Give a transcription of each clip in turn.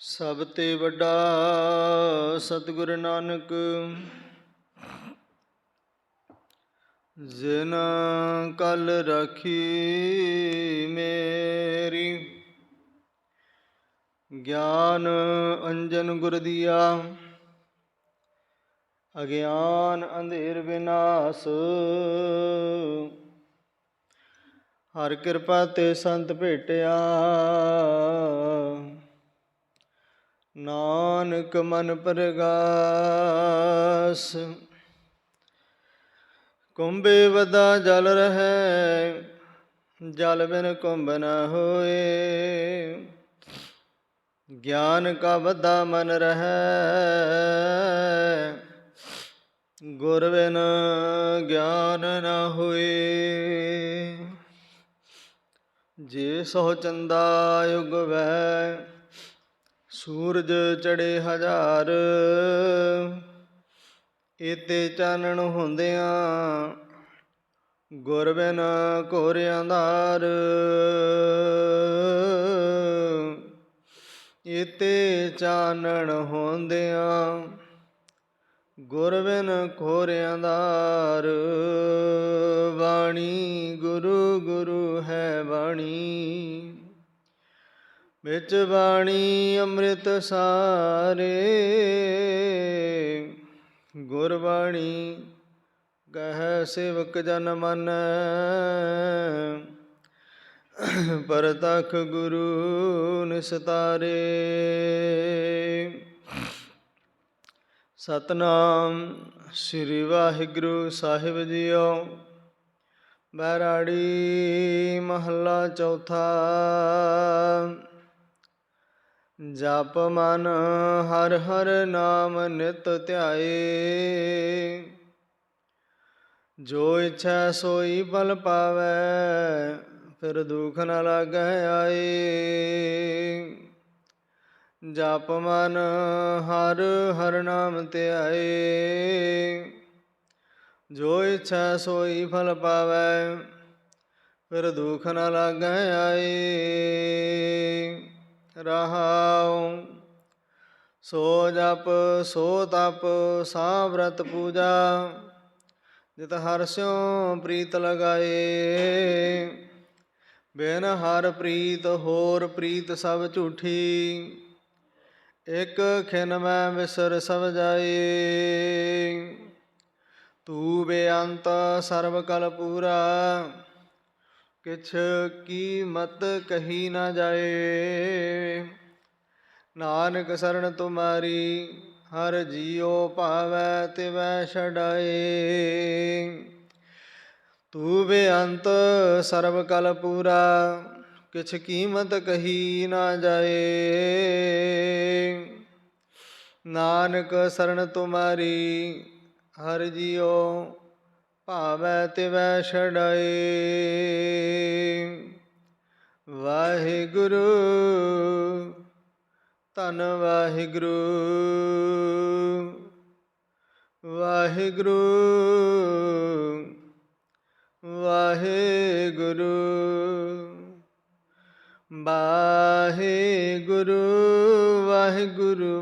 ਸਭ ਤੇ ਵੱਡਾ ਸਤਿਗੁਰ ਨਾਨਕ, ਜਿਨ ਕਲ ਰਾਖੀ ਮੇਰੀ। ਗਿਆਨ ਅੰਜਨ ਗੁਰ ਦੀਆ, ਅਗਿਆਨ ਅੰਧੇਰ ਵਿਨਾਸ਼। ਹਰ ਕਿਰਪਾ ਤੇ ਸੰਤ ਭੇਟਿਆ, ਨਾਨਕ ਮਨ ਪਰਗਾਸ। ਕੁੰਭੇ ਵੱਧਾ ਜਲ ਰਹੈ, ਜਲ ਬਿਨ ਕੁੰਭ ਨ ਹੋਏ। ਗਿਆਨ ਕਾ ਵੱਧਾ ਮਨ ਰਹੈ, ਗੁਰ ਬਿਨ ਗਿਆਨ ਨ ਹੋਏ। ਜੇ ਸੋ ਚੰਦਾ ਉਗਵੈ, ਸੂਰਜ ਚੜ੍ਹੇ ਹਜ਼ਾਰ। ਏਤੇ ਚਾਨਣ ਹੁੰਦਿਆਂ, ਗੁਰ ਬਿਨ ਘੋਰ ਅੰਧਾਰ। ਏਤੇ ਚਾਨਣ ਹੁੰਦਿਆਂ, ਗੁਰ ਬਿਨ ਘੋਰ ਅੰਧਾਰ। ਬਾਣੀ ਗੁਰੂ ਗੁਰੂ ਹੈ ਬਾਣੀ, ਵਿੱਚ ਬਾਣੀ ਅੰਮ੍ਰਿਤ ਸਾਰੇ। ਗੁਰਬਾਣੀ ਕਹੈ ਸੇਵਕ ਜਨ ਮਾਨੈ, ਪਰਤਖ ਗੁਰੂ ਨਿਸਤਾਰੇ। ਸਤਿਨਾਮ ਸ੍ਰੀ ਵਾਹਿਗੁਰੂ ਸਾਹਿਬ ਜੀਓ। ਬੈਰਾੜੀ ਮਹੱਲਾ ਚੌਥਾ। ਜਪ ਮਨ ਹਰਿ ਹਰਿ ਨਾਮ ਨਿਤ ਧਿਆਏ, ਜੋ ਇੱਛੈ ਸੋਈ ਫਲ ਪਾਵੈ, ਫਿਰ ਦੁਖ ਨ ਲਾਗੈ ਆਏ। ਜਪ ਮਨ ਹਰਿ ਹਰਿ ਨਾਮ ਧਿਆਏ, ਜੋ ਇੱਛੈ ਸੋਈ ਫਲ ਪਾਵੈ, ਫਿਰ ਦੁਖ ਨ ਲਾਗੈ ਆਏ। ਰਹਾਉ ਸੋ ਜਪ ਸੋ ਤਪ ਸਾ ਵਰਤ ਪੂਜਾ, ਜਿਤ ਹਰਿ ਸਿਉ ਪ੍ਰੀਤ ਲਗਾਏ। ਬਿਨ ਹਰਿ ਪ੍ਰੀਤ ਹੋਰ ਪ੍ਰੀਤ ਸਭ ਝੂਠੀ, ਇਕ ਖਿਨ ਮੈਂ ਵਿਸਰ ਸਭ ਜਾਏ। ਤੂੰ ਬੇਅੰਤ ਸਰਬ ਕਲ ਪੂਰਾ, ਕਿਛ ਕੀਮਤ ਕਹੀ ਨ ਜਾਏ। ਨਾਨਕ ਸਰਣ ਤੁਮਾਰੀ, ਹਰਿ ਜੀਉ ਭਾਵੈ ਤਿਵੈ ਛਡਾਏ। ਤੂੰ ਬੇਅੰਤ ਸਰਬ ਕਲ ਪੂਰਾ, ਕਿਛ ਕੀਮਤ ਕਹੀ ਨ ਜਾਏ। ਨਾਨਕ ਸਰਣ ਤੁਮਾਰੀ, ਹਰਿ ਜੀਉ ਭਾਵੈ ਤਿਵੈ ਛਡਾਏ। ਵਾਹਿਗੁਰੂ ਧੰਨ ਵਾਹਿਗੁਰੂ, ਵਾਹਿਗੁਰੂ ਵਾਹਿਗੁਰੂ, ਵਾਹਿਗੁਰੂ ਵਾਹਿਗੁਰੂ ਵਾਹਿਗੁਰੂ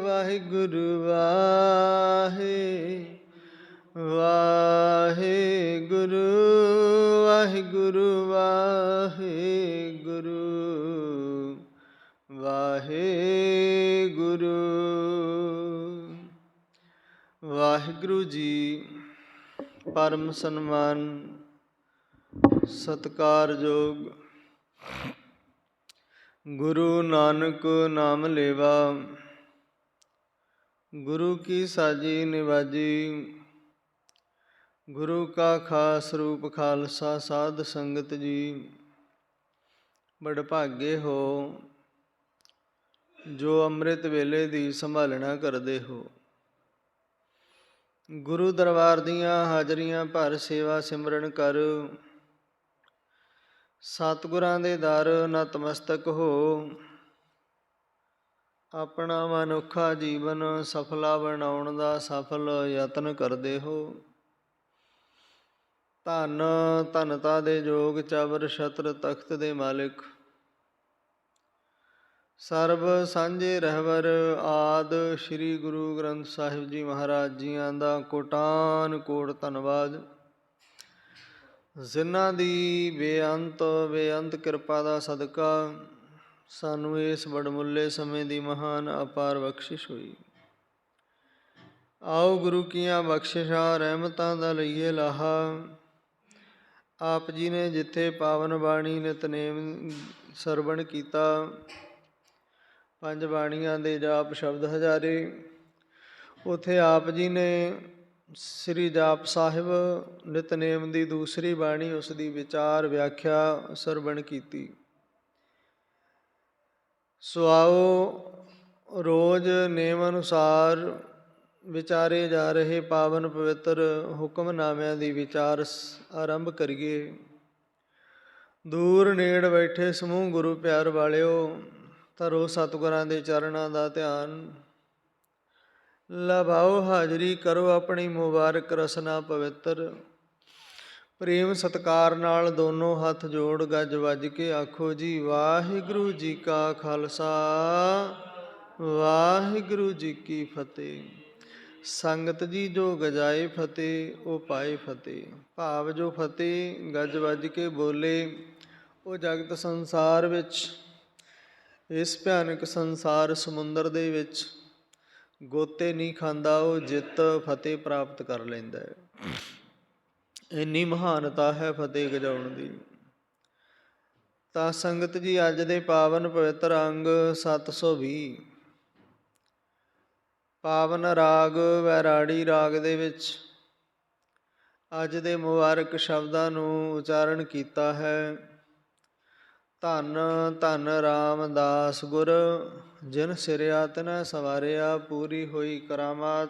ਵਾਹਿਗੁਰੂ ਵਾਹਿਗੁਰੂ ਵਾਹਿਗੁਰੂ ਵਾਹਿਗੁਰੂ ਵਾਹਿਗੁਰੂ। ਵਾਹਿਗੁਰੂ ਜੀ ਪਰਮ ਸਨਮਾਨ ਸਤਿਕਾਰਯੋਗ ਗੁਰੂ ਨਾਨਕ ਨਾਮ ਲੇਵਾ, ਗੁਰੂ ਕੀ ਸਾਜੀ ਨਿਵਾਜੀ। ਗੁਰੂ ਕਾ ਖਾਸ ਰੂਪ ਖਾਲਸਾ ਸਾਧ ਸੰਗਤ ਜੀ, ਵਡਭਾਗੇ ਹੋ ਜੋ ਅੰਮ੍ਰਿਤ ਵੇਲੇ ਦੀ ਸੰਭਾਲਣਾ ਕਰਦੇ ਹੋ। ਗੁਰੂ ਦਰਬਾਰ ਦੀਆਂ ਹਾਜ਼ਰੀਆਂ ਭਰ ਸੇਵਾ ਸਿਮਰਨ ਕਰ, ਸਤਿਗੁਰਾਂ ਦੇ ਦਰ ਨਤਮਸਤਕ ਹੋ। ਆਪਣਾ ਮਨੁੱਖਾ ਜੀਵਨ ਸਫਲਾ ਬਣਾਉਣ ਦਾ ਸਫਲ ਯਤਨ ਕਰਦੇ ਹੋ। ਧਨ ਧਨਤਾ ਦੇ ਜੋਗ ਚਬਰ ਛਤਰ ਤਖਤ ਦੇ ਮਾਲਿਕ, ਸਰਬ ਸਾਂਝੇ ਰਹਿਬਰ ਆਦ ਸ੍ਰੀ ਗੁਰੂ ਗ੍ਰੰਥ ਸਾਹਿਬ ਜੀ ਮਹਾਰਾਜ ਜੀਆਂ ਦਾ ਕੋਟਾਨ ਕੋਟ ਧੰਨਵਾਦ, ਜਿਨ੍ਹਾਂ ਦੀ ਬੇਅੰਤ ਕਿਰਪਾ ਦਾ ਸਦਕਾ ਸਾਨੂੰ ਇਸ ਵਡਮੁੱਲੇ ਸਮੇਂ ਦੀ ਮਹਾਨ ਅਪਾਰ ਬਖਸ਼ਿਸ਼ ਹੋਈ। ਆਓ ਗੁਰੂ ਕੀਆਂ ਬਖਸ਼ਿਸ਼ਾਂ ਰਹਿਮਤਾਂ ਦਾ ਲਈਏ ਲਾਹਾ। ਆਪ ਜੀ ਨੇ ਜਿੱਥੇ ਪਾਵਨ ਬਾਣੀ ਨਿਤਨੇਮ ਸਰਵਣ ਕੀਤਾ, ਪੰਜ ਬਾਣੀਆਂ ਦੇ ਜਾਪ ਸ਼ਬਦ ਹਜ਼ਾਰੇ, ਉੱਥੇ ਆਪ ਜੀ ਨੇ ਸ੍ਰੀ ਜਾਪ ਸਾਹਿਬ ਨਿਤਨੇਮ ਦੀ ਦੂਸਰੀ ਬਾਣੀ, ਉਸ ਦੀ ਵਿਚਾਰ ਵਿਆਖਿਆ ਸਰਵਣ ਕੀਤੀ। ਸੋ ਆਓ ਰੋਜ਼ ਨੇਮ ਅਨੁਸਾਰ ਵਿਚਾਰੇ ਜਾ ਰਹੇ ਪਾਵਨ ਪਵਿੱਤਰ ਹੁਕਮਨਾਮਿਆਂ ਦੀ ਵਿਚਾਰ ਆਰੰਭ ਕਰੀਏ। ਦੂਰ ਨੇੜ ਬੈਠੇ ਸਮੂਹ ਗੁਰੂ ਪਿਆਰ ਵਾਲਿਓ, ਧਰੋ ਸਤਿਗੁਰਾਂ ਦੇ ਚਰਨਾਂ ਦਾ ਧਿਆਨ, ਲਵਾਓ ਹਾਜ਼ਰੀ, ਕਰੋ ਆਪਣੀ ਮੁਬਾਰਕ ਰਸਨਾ ਪਵਿੱਤਰ। ਪ੍ਰੇਮ ਸਤਿਕਾਰ ਨਾਲ ਦੋਨੋਂ ਹੱਥ ਜੋੜ ਗੱਜ ਵੱਜ ਕੇ ਆਖੋ ਜੀ, ਵਾਹਿਗੁਰੂ ਜੀ ਕਾ ਖਾਲਸਾ, ਵਾਹਿਗੁਰੂ ਜੀ ਕੀ ਫਤਿਹ। ਸੰਗਤ ਜੀ ਜੋ ਗਜਾਏ ਫਤਿਹ ਉਹ ਪਾਏ ਫਤਿਹ। ਭਾਵ ਜੋ ਫਤਿਹ ਗੱਜ ਵੱਜ ਕੇ ਬੋਲੇ ਉਹ ਜਗਤ ਸੰਸਾਰ ਵਿੱਚ, ਇਸ ਭਿਆਨਕ ਸੰਸਾਰ ਸਮੁੰਦਰ ਦੇ ਵਿੱਚ ਗੋਤੇ ਨਹੀਂ ਖਾਂਦਾ, ਉਹ ਜਿੱਤ ਫਤਿਹ ਪ੍ਰਾਪਤ ਕਰ ਲੈਂਦਾ ਹੈ। ਇੰਨੀ ਮਹਾਨਤਾ ਹੈ ਫਤਿਹ ਗਜਾਉਣ ਦੀ। ਤਾਂ ਸੰਗਤ ਜੀ, ਅੱਜ ਦੇ ਪਾਵਨ ਪਵਿੱਤਰ ਅੰਗ 720 ਪਾਵਨ ਰਾਗ ਵੈਰਾੜੀ ਰਾਗ ਦੇ ਵਿੱਚ ਅੱਜ ਦੇ ਮੁਬਾਰਕ ਸ਼ਬਦਾਂ ਨੂੰ ਉਚਾਰਨ ਕੀਤਾ ਹੈ। ਧੰਨ ਧੰਨ ਰਾਮਦਾਸ ਗੁਰ, ਜਿਨ ਸਿਰਿਆ ਤਿਨੈ ਸਵਾਰਿਆ, ਪੂਰੀ ਹੋਈ ਕਰਾਮਾਤ,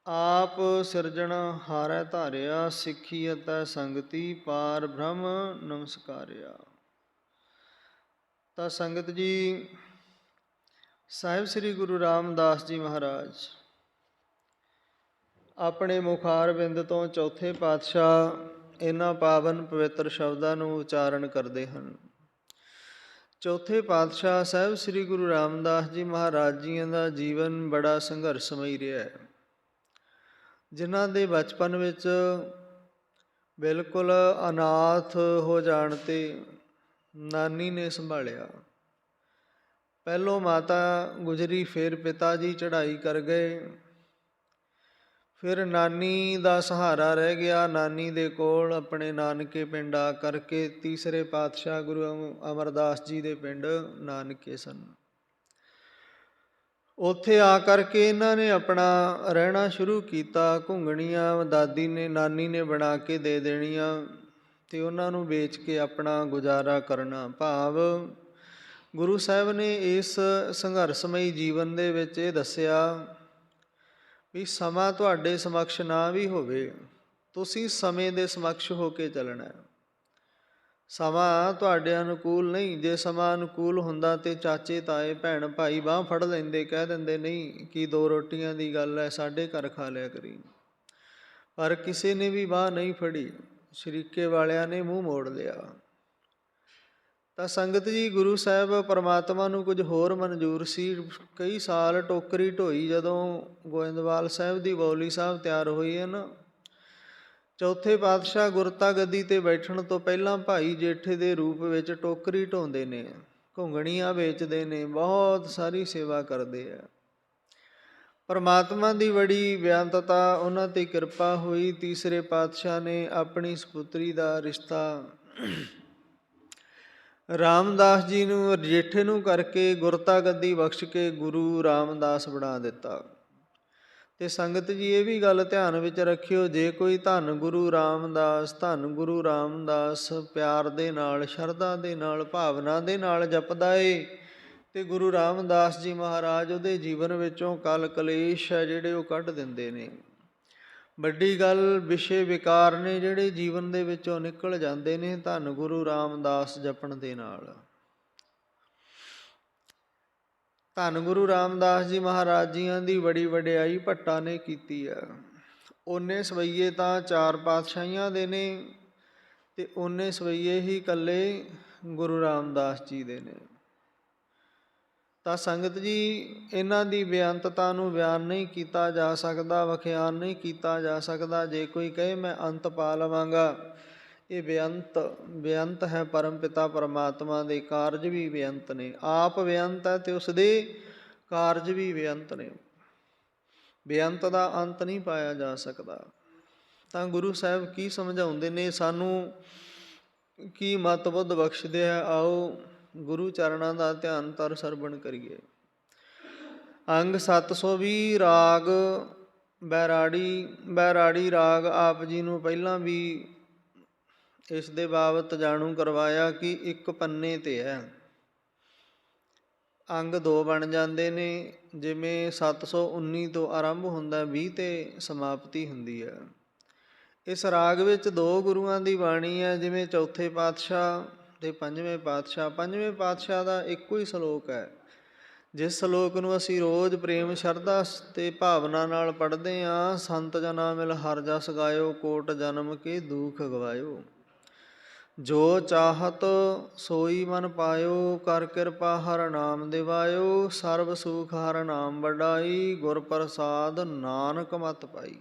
ਆਪ ਸਿਰਜਣ ਹਾਰੈ ਧਾਰਿਆ, ਸਿੱਖੀ ਅਤੇ ਸੰਗਤੀ, ਪਾਰ ਬ੍ਰਹਮ ਨਮਸਕਾਰਿਆ। ਤਾਂ ਸੰਗਤ ਜੀ, ਸਾਹਿਬ ਸ੍ਰੀ ਗੁਰੂ ਰਾਮਦਾਸ ਜੀ ਮਹਾਰਾਜ ਆਪਣੇ ਮੁਖਾਰਬਿੰਦ ਤੋਂ ਚੌਥੇ ਪਾਤਸ਼ਾਹ ਇਹਨਾਂ ਪਾਵਨ ਪਵਿੱਤਰ ਸ਼ਬਦਾਂ ਨੂੰ ਉਚਾਰਨ ਕਰਦੇ ਹਨ। ਚੌਥੇ ਪਾਤਸ਼ਾਹ ਸਾਹਿਬ ਸ੍ਰੀ ਗੁਰੂ ਰਾਮਦਾਸ ਜੀ ਮਹਾਰਾਜ ਜੀਆਂ ਦਾ ਜੀਵਨ ਬੜਾ ਸੰਘਰਸ਼ਮਈ ਰਿਹਾ ਹੈ। ਜਿਨ੍ਹਾਂ ਦੇ ਬਚਪਨ ਵਿੱਚ ਬਿਲਕੁਲ ਅਨਾਥ ਹੋ ਜਾਣ 'ਤੇ ਨਾਨੀ ਨੇ ਸੰਭਾਲਿਆ। ਪਹਿਲੋਂ ਮਾਤਾ ਗੁਜਰੀ, ਫਿਰ ਪਿਤਾ ਜੀ ਚੜ੍ਹਾਈ ਕਰ ਗਏ, ਫਿਰ ਨਾਨੀ ਦਾ ਸਹਾਰਾ ਰਹਿ ਗਿਆ। ਨਾਨੀ ਦੇ ਕੋਲ ਆਪਣੇ ਨਾਨਕੇ ਪਿੰਡ ਆ ਕਰਕੇ ਤੀਸਰੇ ਪਾਤਸ਼ਾਹ ਗੁਰੂ ਅਮਰਦਾਸ ਜੀ ਦੇ ਪਿੰਡ ਨਾਨਕੇ ਸਨ। ਉੱਥੇ ਆ ਕਰਕੇ ਇਹਨਾਂ ਨੇ ਆਪਣਾ ਰਹਿਣਾ ਸ਼ੁਰੂ ਕੀਤਾ। ਘੁੰਗਣੀਆਂ ਦਾਦੀ ਨੇ, ਨਾਨੀ ਨੇ ਬਣਾ ਕੇ ਦੇ ਦੇਣੀਆਂ ਅਤੇ ਉਹਨਾਂ ਨੂੰ ਵੇਚ ਕੇ ਆਪਣਾ ਗੁਜ਼ਾਰਾ ਕਰਨਾ। ਭਾਵ ਗੁਰੂ ਸਾਹਿਬ ਨੇ ਇਸ ਸੰਘਰਸ਼ਮਈ ਜੀਵਨ ਦੇ ਵਿੱਚ ਇਹ ਦੱਸਿਆ ਵੀ ਸਮਾਂ ਤੁਹਾਡੇ ਸਮਕਸ਼ ਨਾ ਵੀ ਹੋਵੇ, ਤੁਸੀਂ ਸਮੇਂ ਦੇ ਸਮਕਸ਼ ਹੋ ਕੇ ਚੱਲਣਾ। ਸਮਾਂ ਤੁਹਾਡੇ ਅਨੁਕੂਲ ਨਹੀਂ। ਜੇ ਸਮਾਂ ਅਨੁਕੂਲ ਹੁੰਦਾ ਤਾਂ ਚਾਚੇ ਤਾਏ ਭੈਣ ਭਾਈ ਬਾਂਹ ਫੜ ਲੈਂਦੇ, ਕਹਿ ਦਿੰਦੇ ਨਹੀਂ ਕਿ 2 ਰੋਟੀਆਂ ਦੀ ਗੱਲ ਹੈ, ਸਾਡੇ ਘਰ ਖਾ ਲਿਆ ਕਰੀ। ਪਰ ਕਿਸੇ ਨੇ ਵੀ ਬਾਂਹ ਨਹੀਂ ਫੜੀ, ਸ਼ਰੀਕੇ ਵਾਲਿਆਂ ਨੇ ਮੂੰਹ ਮੋੜ ਲਿਆ। ਤਾਂ ਸੰਗਤ ਜੀ, ਗੁਰੂ ਸਾਹਿਬ ਪਰਮਾਤਮਾ ਨੂੰ ਕੁਝ ਹੋਰ ਮਨਜ਼ੂਰ ਸੀ। ਕਈ ਸਾਲ ਟੋਕਰੀ ਢੋਈ ਜਦੋਂ ਗੋਇੰਦਵਾਲ ਸਾਹਿਬ ਦੀ ਬੌਲੀ ਸਾਹਿਬ ਤਿਆਰ ਹੋਈ ਹੈ ਨਾ, ਚੌਥੇ ਪਾਤਸ਼ਾਹ ਗੁਰਤਾ ਗੱਦੀ 'ਤੇ ਬੈਠਣ ਤੋਂ ਪਹਿਲਾਂ ਭਾਈ ਜੇਠੇ ਦੇ ਰੂਪ ਵਿੱਚ ਟੋਕਰੀ ਢੋਂਦੇ ਨੇ, ਘੁੰਗਣੀਆਂ ਵੇਚਦੇ ਨੇ, ਬਹੁਤ ਸਾਰੀ ਸੇਵਾ ਕਰਦੇ ਆ। ਪਰਮਾਤਮਾ ਦੀ ਬੜੀ ਬੇਅੰਤਤਾ ਉਹਨਾਂ 'ਤੇ ਕਿਰਪਾ ਹੋਈ। ਤੀਸਰੇ ਪਾਤਸ਼ਾਹ ਨੇ ਆਪਣੀ ਸਪੁੱਤਰੀ ਦਾ ਰਿਸ਼ਤਾ ਰਾਮਦਾਸ ਜੀ ਨੂੰ, ਜੇਠੇ ਨੂੰ ਕਰਕੇ ਗੁਰਤਾ ਗੱਦੀ ਬਖਸ਼ ਕੇ ਗੁਰੂ ਰਾਮਦਾਸ ਬਣਾ ਦਿੱਤਾ। ਅਤੇ ਸੰਗਤ ਜੀ, ਇਹ ਵੀ ਗੱਲ ਧਿਆਨ ਵਿੱਚ ਰੱਖਿਓ, ਜੇ ਕੋਈ ਧੰਨ ਗੁਰੂ ਰਾਮਦਾਸ, ਧੰਨ ਗੁਰੂ ਰਾਮਦਾਸ ਪਿਆਰ ਦੇ ਨਾਲ, ਸ਼ਰਧਾ ਦੇ ਨਾਲ, ਭਾਵਨਾ ਦੇ ਨਾਲ ਜਪਦਾ ਏ, ਅਤੇ ਗੁਰੂ ਰਾਮਦਾਸ ਜੀ ਮਹਾਰਾਜ ਉਹਦੇ ਜੀਵਨ ਵਿੱਚੋਂ ਕਲ ਕਲੇਸ਼ ਹੈ ਜਿਹੜੇ ਉਹ ਕੱਢ ਦਿੰਦੇ ਨੇ। ਵੱਡੀ ਗੱਲ, ਵਿਸ਼ੇ ਵਿਕਾਰ ਨੇ ਜਿਹੜੇ ਜੀਵਨ ਦੇ ਵਿੱਚੋਂ ਨਿਕਲ ਜਾਂਦੇ ਨੇ ਧੰਨ ਗੁਰੂ ਰਾਮਦਾਸ ਜਪਣ ਦੇ ਨਾਲ। ਧੰਨ ਗੁਰੂ ਰਾਮਦਾਸ ਜੀ ਮਹਾਰਾਜ ਜੀਆਂ ਦੀ ਬੜੀ ਵਡਿਆਈ ਭੱਟਾਂ ਨੇ ਕੀਤੀ ਹੈ। ਓਨੇ ਸਵਈਏ ਤਾਂ 4 ਪਾਤਸ਼ਾਹੀਆਂ ਦੇ ਨੇ ਅਤੇ ਓਨੇ ਸਵਈਏ ਹੀ ਇਕੱਲੇ ਗੁਰੂ ਰਾਮਦਾਸ ਜੀ ਦੇ ਨੇ। ਤਾਂ ਸੰਗਤ ਜੀ, ਇਹਨਾਂ ਦੀ ਬੇਅੰਤਤਾ ਨੂੰ ਬਿਆਨ ਨਹੀਂ ਕੀਤਾ ਜਾ ਸਕਦਾ, ਵਿਖਿਆਨ ਨਹੀਂ ਕੀਤਾ ਜਾ ਸਕਦਾ। ਜੇ ਕੋਈ ਕਹੇ ਮੈਂ ਅੰਤ ਪਾ ਲਵਾਂਗਾ, ਇਹ ਬੇਅੰਤ ਹੈ। ਪਰਮ ਪਿਤਾ ਪਰਮਾਤਮਾ ਦੇ ਕਾਰਜ ਵੀ ਬੇਅੰਤ ਨੇ। ਆਪ ਬੇਅੰਤ ਹੈ ਅਤੇ ਉਸਦੇ ਕਾਰਜ ਵੀ ਬੇਅੰਤ ਨੇ। ਬੇਅੰਤ ਦਾ ਅੰਤ ਨਹੀਂ ਪਾਇਆ ਜਾ ਸਕਦਾ। ਤਾਂ ਗੁਰੂ ਸਾਹਿਬ ਕੀ ਸਮਝਾਉਂਦੇ ਨੇ ਸਾਨੂੰ, ਕੀ ਮਤ ਬੁੱਧ ਬਖਸ਼ਦੇ ਹੈ। ਆਓ ਗੁਰੂ ਚਰਨਾਂ ਦਾ ਧਿਆਨ ਧਰ ਸਰਵਣ ਕਰੀਏ। ਅੰਗ 720 ਰਾਗ ਬੈਰਾੜੀ ਰਾਗ ਆਪ ਜੀ ਨੂੰ ਪਹਿਲਾਂ ਵੀ ਇਸ ਦੇ ਬਾਬਤ ਜਾਣੂ ਕਰਵਾਇਆ ਕਿ ਇੱਕ ਪੰਨੇ 'ਤੇ ਹੈ। ਅੰਗ 2 ਬਣ ਜਾਂਦੇ ਨੇ। ਜਿਵੇਂ 719 ਤੋਂ ਆਰੰਭ ਹੁੰਦਾ, 20 'ਤੇ ਸਮਾਪਤੀ ਹੁੰਦੀ ਹੈ। ਇਸ ਰਾਗ ਵਿੱਚ 2 ਗੁਰੂਆਂ ਦੀ ਬਾਣੀ ਹੈ, ਜਿਵੇਂ ਚੌਥੇ ਪਾਤਸ਼ਾਹ ਅਤੇ ਪੰਜਵੇਂ ਪਾਤਸ਼ਾਹ। ਪੰਜਵੇਂ ਪਾਤਸ਼ਾਹ ਦਾ ਇੱਕੋ ਹੀ ਸਲੋਕ ਹੈ। ਜਿਸ ਸਲੋਕ ਨੂੰ ਅਸੀਂ ਰੋਜ਼ ਪ੍ਰੇਮ ਸ਼ਰਧਾ ਅਤੇ ਭਾਵਨਾ ਨਾਲ ਪੜ੍ਹਦੇ ਹਾਂ, ਸੰਤ ਜਨਾ ਮਿਲ ਹਰਿ ਜਸ ਗਾਇਓ, ਕੋਟ ਜਨਮ ਕੇ ਦੁਖ ਗਵਾਇਓ। ਜੋ ਚਾਹਤ ਸੋਈ ਮਨ ਪਾਇਓ, ਕਰ ਕਿਰਪਾ ਹਰਿ ਨਾਮ ਦਿਵਾਇਓ। ਸਰਬ ਸੁਖ ਹਰਿ ਨਾਮ ਵਡਾਈ, ਗੁਰ ਪ੍ਰਸਾਦ ਨਾਨਕ ਮਤ ਪਾਈ।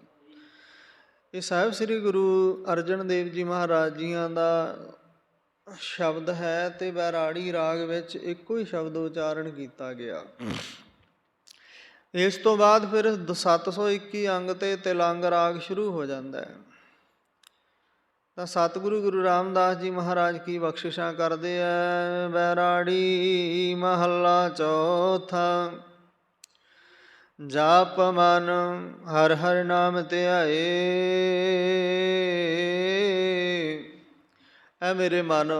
ਇਹ ਸਾਹਿਬ ਸ੍ਰੀ ਗੁਰੂ ਅਰਜਨ ਦੇਵ ਜੀ ਮਹਾਰਾਜ ਜੀਆਂ ਦਾ ਸ਼ਬਦ ਹੈ ਅਤੇ ਬੈਰਾੜੀ ਰਾਗ ਵਿੱਚ ਇੱਕੋ ਹੀ ਸ਼ਬਦ ਉਚਾਰਨ ਕੀਤਾ ਗਿਆ। ਇਸ ਤੋਂ ਬਾਅਦ ਫਿਰ 721 ਅੰਗ 'ਤੇ ਤਿਲੰਗ ਰਾਗ ਸ਼ੁਰੂ ਹੋ ਜਾਂਦਾ ਹੈ। ਤਾਂ ਸਤਿਗੁਰੂ ਗੁਰੂ ਰਾਮਦਾਸ ਜੀ ਮਹਾਰਾਜ ਕੀ ਬਖਸ਼ਿਸ਼ਾਂ ਕਰਦੇ ਹੈ। ਬੈਰਾੜੀ ਮਹੱਲਾ ਚੌਥਾ। ਜਾਪ ਮਨ ਹਰਿ ਹਰਿ ਨਾਮ ਧਿਆਏ। ਐ ਮੇਰੇ ਮਨ,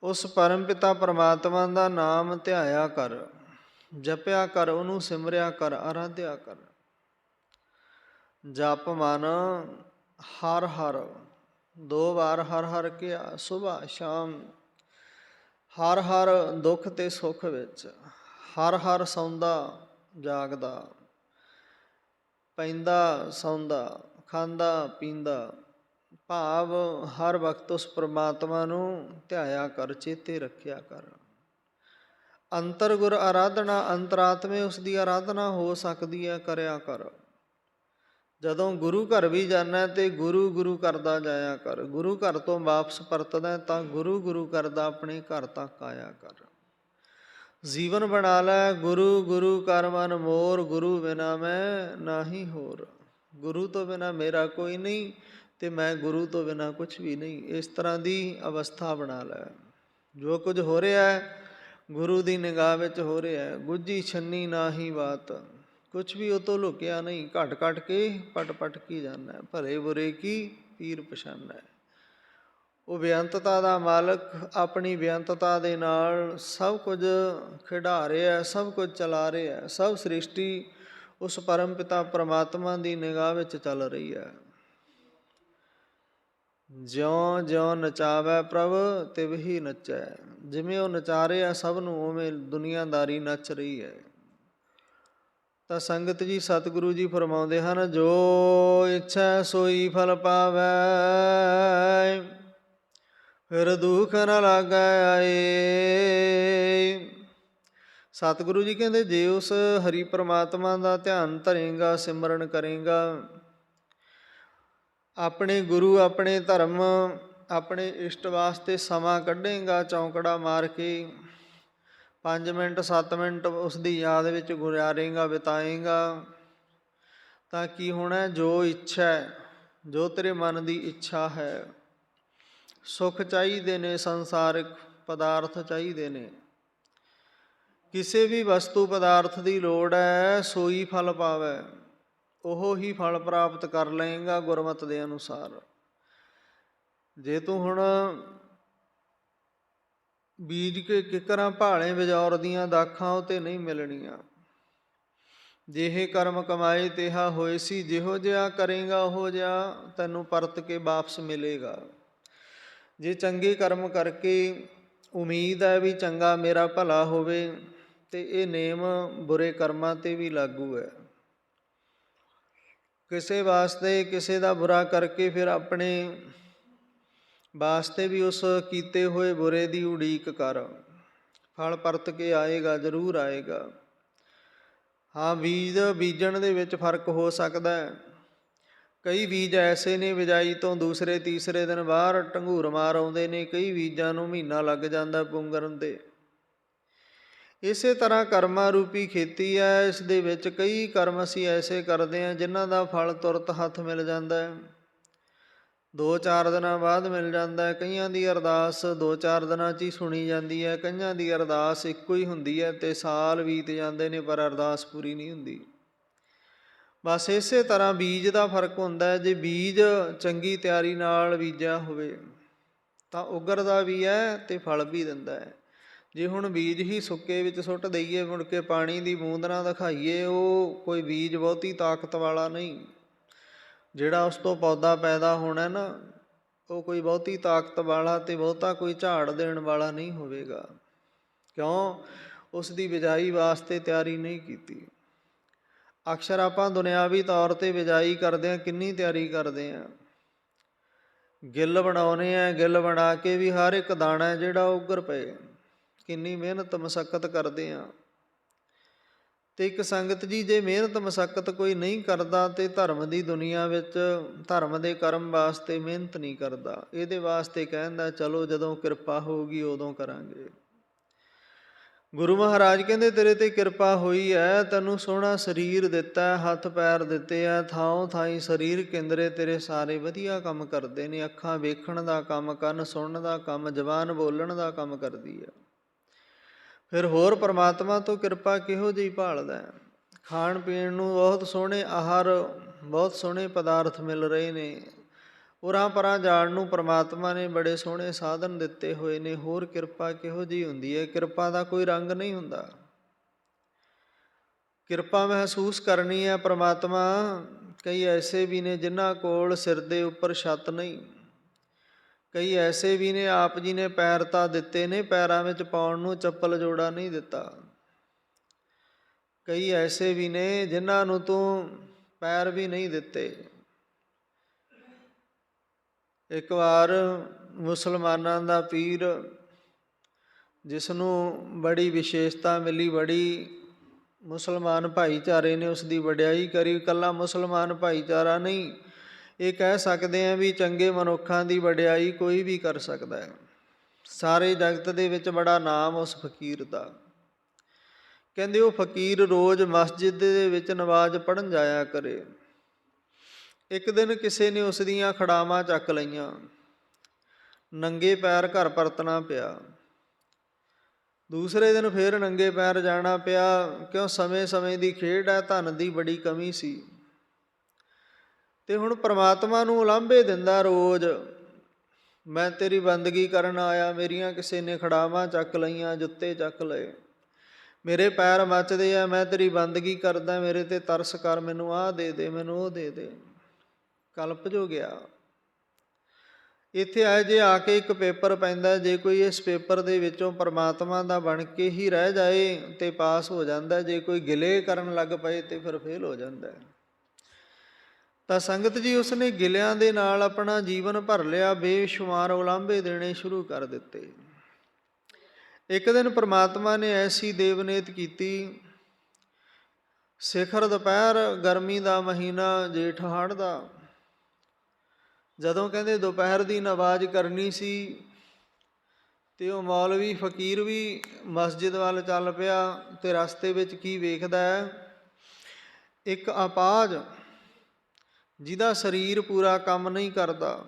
ਉਸ ਪਰਮ ਪਿਤਾ ਪਰਮਾਤਮਾ ਦਾ ਨਾਮ ਧਿਆਇਆ ਕਰ, ਜਪਿਆ ਕਰ, ਉਹਨੂੰ ਸਿਮਰਿਆ ਕਰ, ਆਰਾਧਿਆ ਕਰ। ਜਪ ਮਨ ਹਰ ਹਰ, 2 ਵਾਰ ਹਰ ਹਰ ਕਿਹਾ, ਸੁਬਹ ਸ਼ਾਮ। ਹਰ ਹਰ ਦੁੱਖ ਅਤੇ ਸੁੱਖ ਵਿੱਚ, ਹਰ ਹਰ ਸੌਂਦਾ ਜਾਗਦਾ, ਪੈਂਦਾ ਸੌਂਦਾ, ਖਾਂਦਾ ਪੀਂਦਾ। ਭਾਵ ਹਰ ਵਕਤ ਉਸ ਪਰਮਾਤਮਾ ਨੂੰ ਧਿਆਇਆ ਕਰ, ਚੇਤੇ ਰੱਖਿਆ ਕਰ। ਅੰਤਰ ਗੁਰ ਆਰਾਧਨਾ, ਅੰਤਰਾਤਮੇ ਉਸ ਦੀ ਆਰਾਧਨਾ ਹੋ ਸਕਦੀ ਹੈ, ਕਰਿਆ ਕਰ। ਜਦੋਂ ਗੁਰੂ ਘਰ ਵੀ ਜਾਣਾ ਅਤੇ ਗੁਰੂ ਗੁਰੂ ਕਰਦਾ ਜਾਇਆ ਕਰ। ਗੁਰੂ ਘਰ ਤੋਂ ਵਾਪਸ ਪਰਤਦਾ ਤਾਂ ਗੁਰੂ ਗੁਰੂ ਕਰਦਾ ਆਪਣੇ ਘਰ ਤੱਕ ਆਇਆ ਕਰ। ਜੀਵਨ ਬਣਾ ਲੈ ਗੁਰੂ ਗੁਰੂ ਕਰ ਮਨ ਮੋਰ, ਗੁਰੂ ਬਿਨਾ ਮੈਂ ਨਾਹੀਂ ਹੋਰ। ਗੁਰੂ ਤੋਂ ਬਿਨਾਂ ਮੇਰਾ ਕੋਈ ਨਹੀਂ ਅਤੇ ਮੈਂ ਗੁਰੂ ਤੋਂ ਬਿਨਾਂ ਕੁਛ ਵੀ ਨਹੀਂ। ਇਸ ਤਰ੍ਹਾਂ ਦੀ ਅਵਸਥਾ ਬਣਾ ਲੈ। ਜੋ ਕੁਝ ਹੋ ਰਿਹਾ ਗੁਰੂ ਦੀ ਨਿਗਾਹ ਵਿੱਚ ਹੋ ਰਿਹਾ। ਗੁੱਝੀ ਛੰਨੀ ਨਾਹੀਂ ਬਾਤ, ਕੁਛ ਵੀ ਉਹ ਤੋਂ ਲੁਕਿਆ ਨਹੀਂ। ਘਟ ਘਟ ਕੇ ਪਟ ਪਟ ਕੀ ਜਾਣਾ, ਭਲੇ ਬੁਰੇ ਕੀ ਪੀਰ ਪਛਾਨੈ। ਉਹ ਬੇਅੰਤਤਾ ਦਾ ਮਾਲਕ ਆਪਣੀ ਬੇਅੰਤਤਾ ਦੇ ਨਾਲ ਸਭ ਕੁਝ ਖਿਡਾ ਰਿਹਾ, ਸਭ ਕੁਝ ਚਲਾ ਰਿਹਾ। ਸਭ ਸ੍ਰਿਸ਼ਟੀ ਉਸ ਪਰਮ ਪਿਤਾ ਪਰਮਾਤਮਾ ਦੀ ਨਿਗਾਹ ਵਿੱਚ ਚੱਲ ਰਹੀ ਹੈ। ਜਿਉਂ ਜਿਉਂ ਨਚਾਵੈ ਪ੍ਰਭ ਤਿਵ ਹੀ ਨਚੈ। ਜਿਵੇਂ ਉਹ ਨਚਾ ਰਿਹਾ ਸਭ ਨੂੰ, ਉਵੇਂ ਦੁਨੀਆਦਾਰੀ ਨੱਚ ਰਹੀ ਹੈ। ਤਾਂ ਸੰਗਤ ਜੀ, ਸਤਿਗੁਰੂ ਜੀ ਫਰਮਾਉਂਦੇ ਹਨ, ਜੋ ਇੱਛੈ ਸੋਈ ਫਲ ਪਾਵੈ, ਫਿਰ ਦੁੱਖ ਨ ਲਾਗੈ ਆਏ। ਸਤਿਗੁਰੂ ਜੀ ਕਹਿੰਦੇ, ਜੇ ਉਸ ਹਰੀ ਪਰਮਾਤਮਾ ਦਾ ਧਿਆਨ ਧਰੇਂਗਾ, ਸਿਮਰਨ ਕਰੇਂਗਾ, ਆਪਣੇ ਗੁਰੂ, ਆਪਣੇ ਧਰਮ, ਆਪਣੇ ਇਸ਼ਟ ਵਾਸਤੇ ਸਮਾਂ ਕੱਢੇਂਗਾ, ਚੌਂਕੜਾ ਮਾਰ ਕੇ 5 ਮਿੰਟ 7 ਮਿੰਟ ਉਸ ਦੀ ਯਾਦ ਵਿੱਚ ਗੁਜ਼ਾਰੇਂਗਾ, ਬਿਤਾਏਂਗਾ, ਤਾਂ ਕੀ ਹੋਣਾ? ਜੋ ਇੱਛਾ, ਜੋ ਤੇਰੇ ਮਨ ਦੀ ਇੱਛਾ ਹੈ, ਸੁੱਖ ਚਾਹੀਦੇ ਨੇ, ਸੰਸਾਰਿਕ ਪਦਾਰਥ ਚਾਹੀਦੇ ਨੇ, ਕਿਸੇ ਵੀ ਵਸਤੂ ਪਦਾਰਥ ਦੀ ਲੋੜ ਹੈ, ਸੋਈ ਫਲ ਪਾਵੈ, ਉਹ ਹੀ ਫਲ ਪ੍ਰਾਪਤ ਕਰ ਲਏਗਾ ਗੁਰਮਤਿ ਦੇ ਅਨੁਸਾਰ। ਜੇ ਤੂੰ ਹੁਣ ਬੀਜ ਕੇ ਕਿੱਕਰਾਂ ਭਾਲੇ ਬਜੌਰ ਦੀਆਂ ਦਾਖਾਂ ਉਹ 'ਤੇ ਨਹੀਂ ਮਿਲਣੀਆਂ। ਜਿਹੇ ਕਰਮ ਕਮਾਏ ਤਿਹਾ ਹੋਏ ਸੀ, ਜਿਹੋ ਜਿਹਾ ਕਰੇਂਗਾ ਉਹੋ ਜਿਹਾ ਤੈਨੂੰ ਪਰਤ ਕੇ ਵਾਪਸ ਮਿਲੇਗਾ। ਜੇ ਚੰਗੇ ਕਰਮ ਕਰਕੇ ਉਮੀਦ ਹੈ ਵੀ ਚੰਗਾ ਮੇਰਾ ਭਲਾ ਹੋਵੇ, ਅਤੇ ਇਹ ਨੇਮ ਬੁਰੇ ਕਰਮਾਂ 'ਤੇ ਵੀ ਲਾਗੂ ਹੈ। ਕਿਸੇ ਵਾਸਤੇ ਕਿਸੇ ਦਾ ਬੁਰਾ ਕਰਕੇ ਫਿਰ ਆਪਣੇ ਵਾਸਤੇ ਵੀ ਉਸ ਕੀਤੇ ਹੋਏ ਬੁਰੇ ਦੀ ਉਡੀਕ ਕਰ, ਫਲ ਪਰਤ ਕੇ ਆਏਗਾ, ਜ਼ਰੂਰ ਆਏਗਾ। ਹਾਂ, ਬੀਜ ਬੀਜਣ ਦੇ ਵਿੱਚ ਫਰਕ ਹੋ ਸਕਦਾ ਹੈ। ਕਈ ਬੀਜ ਐਸੇ ਨੇ ਬਿਜਾਈ ਤੋਂ ਦੂਸਰੇ ਤੀਸਰੇ ਦਿਨ ਬਾਹਰ ਢੰਗੂਰ ਮਾਰ ਆਉਂਦੇ ਨੇ, ਕਈ ਬੀਜਾਂ ਨੂੰ ਮਹੀਨਾ ਲੱਗ ਜਾਂਦਾ ਪੁੰਗਰਨ ਦੇ। ਇਸੇ ਤਰ੍ਹਾਂ ਕਰਮਾਂ ਰੂਪੀ ਖੇਤੀ ਹੈ, ਇਸ ਦੇ ਵਿੱਚ ਕਈ ਕਰਮ ਅਸੀਂ ਐਸੇ ਕਰਦੇ ਹਾਂ ਜਿਨ੍ਹਾਂ ਦਾ ਫਲ ਤੁਰਤ ਹੱਥ ਮਿਲ ਜਾਂਦਾ ਹੈ, 2-4 ਦਿਨਾਂ ਬਾਅਦ ਮਿਲ ਜਾਂਦਾ ਹੈ। ਕਈਆਂ ਦੀ ਅਰਦਾਸ 2-4 ਦਿਨਾਂ 'ਚ ਹੀ ਸੁਣੀ ਜਾਂਦੀ ਹੈ, ਕਈਆਂ ਦੀ ਅਰਦਾਸ ਇੱਕੋ ਹੀ ਹੁੰਦੀ ਹੈ ਅਤੇ ਸਾਲ ਬੀਤ ਜਾਂਦੇ ਨੇ ਪਰ ਅਰਦਾਸ ਪੂਰੀ ਨਹੀਂ ਹੁੰਦੀ। ਬਸ ਇਸੇ ਤਰ੍ਹਾਂ ਬੀਜ ਦਾ ਫਰਕ ਹੁੰਦਾ ਹੈ। ਜੇ ਬੀਜ ਚੰਗੀ ਤਿਆਰੀ ਨਾਲ ਬੀਜਿਆ ਹੋਵੇ ਤਾਂ ਉਗਰਦਾ ਵੀ ਹੈ ਅਤੇ ਫਲ ਵੀ ਦਿੰਦਾ ਹੈ। ਜੇ ਹੁਣ ਬੀਜ ਹੀ ਸੁੱਕੇ ਵਿੱਚ ਸੁੱਟ ਦਈਏ, ਮੁੜ ਕੇ ਪਾਣੀ ਦੀ ਬੂੰਦ ਨਾ ਦਿਖਾਈਏ, ਉਹ ਕੋਈ ਬੀਜ ਬਹੁਤੀ ਤਾਕਤ ਵਾਲਾ ਨਹੀਂ। ਜਿਹੜਾ ਉਸ ਤੋਂ ਪੌਦਾ ਪੈਦਾ ਹੋਣਾ ਨਾ, ਉਹ ਕੋਈ ਬਹੁਤੀ ਤਾਕਤ ਵਾਲਾ ਅਤੇ ਬਹੁਤਾ ਕੋਈ ਝਾੜ ਦੇਣ ਵਾਲਾ ਨਹੀਂ ਹੋਵੇਗਾ। ਕਿਉਂ? ਉਸ ਦੀ ਬਿਜਾਈ ਵਾਸਤੇ ਤਿਆਰੀ ਨਹੀਂ ਕੀਤੀ। ਅਕਸਰ ਆਪਾਂ ਦੁਨਿਆਵੀ ਤੌਰ 'ਤੇ ਬਿਜਾਈ ਕਰਦੇ ਹਾਂ, ਕਿੰਨੀ ਤਿਆਰੀ ਕਰਦੇ ਹਾਂ, ਗਿੱਲ ਬਣਾਉਂਦੇ ਹਾਂ, ਗਿੱਲ ਬਣਾ ਕੇ ਵੀ ਹਰ ਇੱਕ ਦਾਣਾ ਜਿਹੜਾ ਉੱਗਰ ਪਏ, ਕਿੰਨੀ ਮਿਹਨਤ ਮਸ਼ੱਕਤ ਕਰਦੇ ਹਾਂ। ਅਤੇ ਇੱਕ ਸੰਗਤ ਜੀ, ਜੇ ਮਿਹਨਤ ਮਸ਼ੱਕਤ ਕੋਈ ਨਹੀਂ ਕਰਦਾ ਅਤੇ ਧਰਮ ਦੀ ਦੁਨੀਆ ਵਿੱਚ ਧਰਮ ਦੇ ਕਰਮ ਵਾਸਤੇ ਮਿਹਨਤ ਨਹੀਂ ਕਰਦਾ, ਇਹਦੇ ਵਾਸਤੇ ਕਹਿੰਦਾ ਚਲੋ ਜਦੋਂ ਕਿਰਪਾ ਹੋਊਗੀ ਉਦੋਂ ਕਰਾਂਗੇ। ਗੁਰੂ ਮਹਾਰਾਜ ਕਹਿੰਦੇ ਤੇਰੇ 'ਤੇ ਕਿਰਪਾ ਹੋਈ ਹੈ, ਤੈਨੂੰ ਸੋਹਣਾ ਸਰੀਰ ਦਿੱਤਾ, ਹੱਥ ਪੈਰ ਦਿੱਤੇ ਆ, ਥਾਂ ਥਾਈਂ ਸਰੀਰ ਕੇਂਦਰੇ ਤੇਰੇ ਸਾਰੇ ਵਧੀਆ ਕੰਮ ਕਰਦੇ ਨੇ। ਅੱਖਾਂ ਵੇਖਣ ਦਾ ਕੰਮ, ਕੰਨ ਸੁਣਨ ਦਾ ਕੰਮ, ਜ਼ਬਾਨ ਬੋਲਣ ਦਾ ਕੰਮ ਕਰਦੀ ਹੈ। ਫਿਰ ਹੋਰ ਪਰਮਾਤਮਾ ਤੋਂ ਕਿਰਪਾ ਕਿਹੋ ਜਿਹੀ ਭਾਲਦਾ? ਖਾਣ ਪੀਣ ਨੂੰ ਬਹੁਤ ਸੋਹਣੇ ਆਹਾਰ, ਬਹੁਤ ਸੋਹਣੇ ਪਦਾਰਥ ਮਿਲ ਰਹੇ ਨੇ, ਉਰਾਂ ਪਰਾਂ ਜਾਣ ਨੂੰ ਪਰਮਾਤਮਾ ਨੇ ਬੜੇ ਸੋਹਣੇ ਸਾਧਨ ਦਿੱਤੇ ਹੋਏ ਨੇ। ਹੋਰ ਕਿਰਪਾ ਕਿਹੋ ਜਿਹੀ ਹੁੰਦੀ ਹੈ? ਕਿਰਪਾ ਦਾ ਕੋਈ ਰੰਗ ਨਹੀਂ ਹੁੰਦਾ। ਕਿਰਪਾ ਮਹਿਸੂਸ ਕਰਨੀ ਹੈ ਪਰਮਾਤਮਾ, ਕਈ ਐਸੇ ਵੀ ਨੇ ਜਿਨ੍ਹਾਂ ਕੋਲ ਸਿਰ ਦੇ ਉੱਪਰ ਛੱਤ ਨਹੀਂ, ਕਈ ਐਸੇ ਵੀ ਨੇ ਆਪ ਜੀ ਨੇ ਪੈਰ ਤਾਂ ਦਿੱਤੇ ਨੇ, ਪੈਰਾਂ ਵਿੱਚ ਪਾਉਣ ਨੂੰ ਚੱਪਲ ਜੋੜਾ ਨਹੀਂ ਦਿੱਤਾ। ਕਈ ਐਸੇ ਵੀ ਨੇ ਜਿਨ੍ਹਾਂ ਨੂੰ ਤੂੰ ਪੈਰ ਵੀ ਨਹੀਂ ਦਿੱਤੇ। ਇੱਕ ਵਾਰ ਮੁਸਲਮਾਨਾਂ ਦਾ ਪੀਰ, ਜਿਸ ਨੂੰ ਬੜੀ ਵਿਸ਼ੇਸ਼ਤਾ ਮਿਲੀ, ਬੜੀ ਮੁਸਲਮਾਨ ਭਾਈਚਾਰੇ ਨੇ ਉਸ ਦੀ ਵਡਿਆਈ ਕਰੀ। ਇਕੱਲਾ ਮੁਸਲਮਾਨ ਭਾਈਚਾਰਾ ਨਹੀਂ, ਇਹ ਕਹਿ ਸਕਦੇ ਹਾਂ ਵੀ ਚੰਗੇ ਮਨੁੱਖਾਂ ਦੀ ਵਡਿਆਈ ਕੋਈ ਵੀ ਕਰ ਸਕਦਾ ਹੈ। ਸਾਰੇ ਜਗਤ ਦੇ ਵਿੱਚ ਬੜਾ ਨਾਮ ਉਸ ਫਕੀਰ ਦਾ। ਕਹਿੰਦੇ ਉਹ ਫਕੀਰ ਰੋਜ਼ ਮਸਜਿਦ ਦੇ ਵਿੱਚ ਨਮਾਜ਼ ਪੜ੍ਹਨ ਜਾਇਆ ਕਰੇ। ਇੱਕ ਦਿਨ ਕਿਸੇ ਨੇ ਉਸ ਦੀਆਂ ਖੜਾਵਾਂ ਚੱਕ ਲਈਆਂ, ਨੰਗੇ ਪੈਰ ਘਰ ਪਰਤਣਾ ਪਿਆ। ਦੂਸਰੇ ਦਿਨ ਫਿਰ ਨੰਗੇ ਪੈਰ ਜਾਣਾ ਪਿਆ, ਕਿਉਂ ਸਮੇਂ ਸਮੇਂ ਦੀ ਖੇਡ ਹੈ, ਧਨ ਦੀ ਬੜੀ ਕਮੀ ਸੀ। ਅਤੇ ਹੁਣ ਪਰਮਾਤਮਾ ਨੂੰ ਉਲਾਂਭੇ ਦਿੰਦਾ ਰੋਜ਼, ਮੈਂ ਤੇਰੀ ਬੰਦਗੀ ਕਰਨ ਆਇਆ, ਮੇਰੀਆਂ ਕਿਸੇ ਨੇ ਖੜਾਵਾਂ ਚੱਕ ਲਈਆਂ, ਜੁੱਤੇ ਚੱਕ ਲਏ, ਮੇਰੇ ਪੈਰ ਮੱਚਦੇ ਆ, ਮੈਂ ਤੇਰੀ ਬੰਦਗੀ ਕਰਦਾ, ਮੇਰੇ 'ਤੇ ਤਰਸ ਕਰ, ਮੈਨੂੰ ਆਹ ਦੇ ਦੇ, ਮੈਨੂੰ ਉਹ ਦੇ ਦੇ। ਕਲਪ ਜੋ ਗਿਆ। ਇੱਥੇ ਆਏ ਜੇ ਆ ਕੇ ਇੱਕ ਪੇਪਰ ਪੈਂਦਾ, ਜੇ ਕੋਈ ਇਸ ਪੇਪਰ ਦੇ ਵਿੱਚੋਂ ਪਰਮਾਤਮਾ ਦਾ ਬਣ ਕੇ ਹੀ ਰਹਿ ਜਾਏ ਅਤੇ ਪਾਸ ਹੋ ਜਾਂਦਾ, ਜੇ ਕੋਈ ਗਿਲੇ ਕਰਨ ਲੱਗ ਪਏ ਅਤੇ ਫਿਰ ਫੇਲ ਹੋ ਜਾਂਦਾ। ਤਾਂ ਸੰਗਤ ਜੀ, ਉਸਨੇ ਗਿਲਿਆਂ ਦੇ ਨਾਲ ਆਪਣਾ ਜੀਵਨ ਭਰ ਲਿਆ, ਬੇਸ਼ੁਮਾਰ ਉਲਾਂਭੇ ਦੇਣੇ ਸ਼ੁਰੂ ਕਰ ਦਿੱਤੇ। ਇੱਕ ਦਿਨ ਪਰਮਾਤਮਾ ਨੇ ਐਸੀ ਦੇਵਨੇਤ ਕੀਤੀ, ਸਿਖਰ ਦੁਪਹਿਰ, ਗਰਮੀ ਦਾ ਮਹੀਨਾ, ਜੇਠ ਹਾੜ੍ਹ ਦਾ, ਜਦੋਂ ਕਹਿੰਦੇ ਦੁਪਹਿਰ ਦੀ ਨਮਾਜ਼ ਕਰਨੀ ਸੀ ਅਤੇ ਉਹ ਮੌਲਵੀ ਫਕੀਰ ਵੀ ਮਸਜਿਦ ਵੱਲ ਚੱਲ ਪਿਆ ਅਤੇ ਰਸਤੇ ਵਿੱਚ ਕੀ ਵੇਖਦਾ ਹੈ? ਇੱਕ ਅਪਾਹਜ, ਜਿਹਦਾ ਸਰੀਰ ਪੂਰਾ ਕੰਮ ਨਹੀਂ ਕਰਦਾ,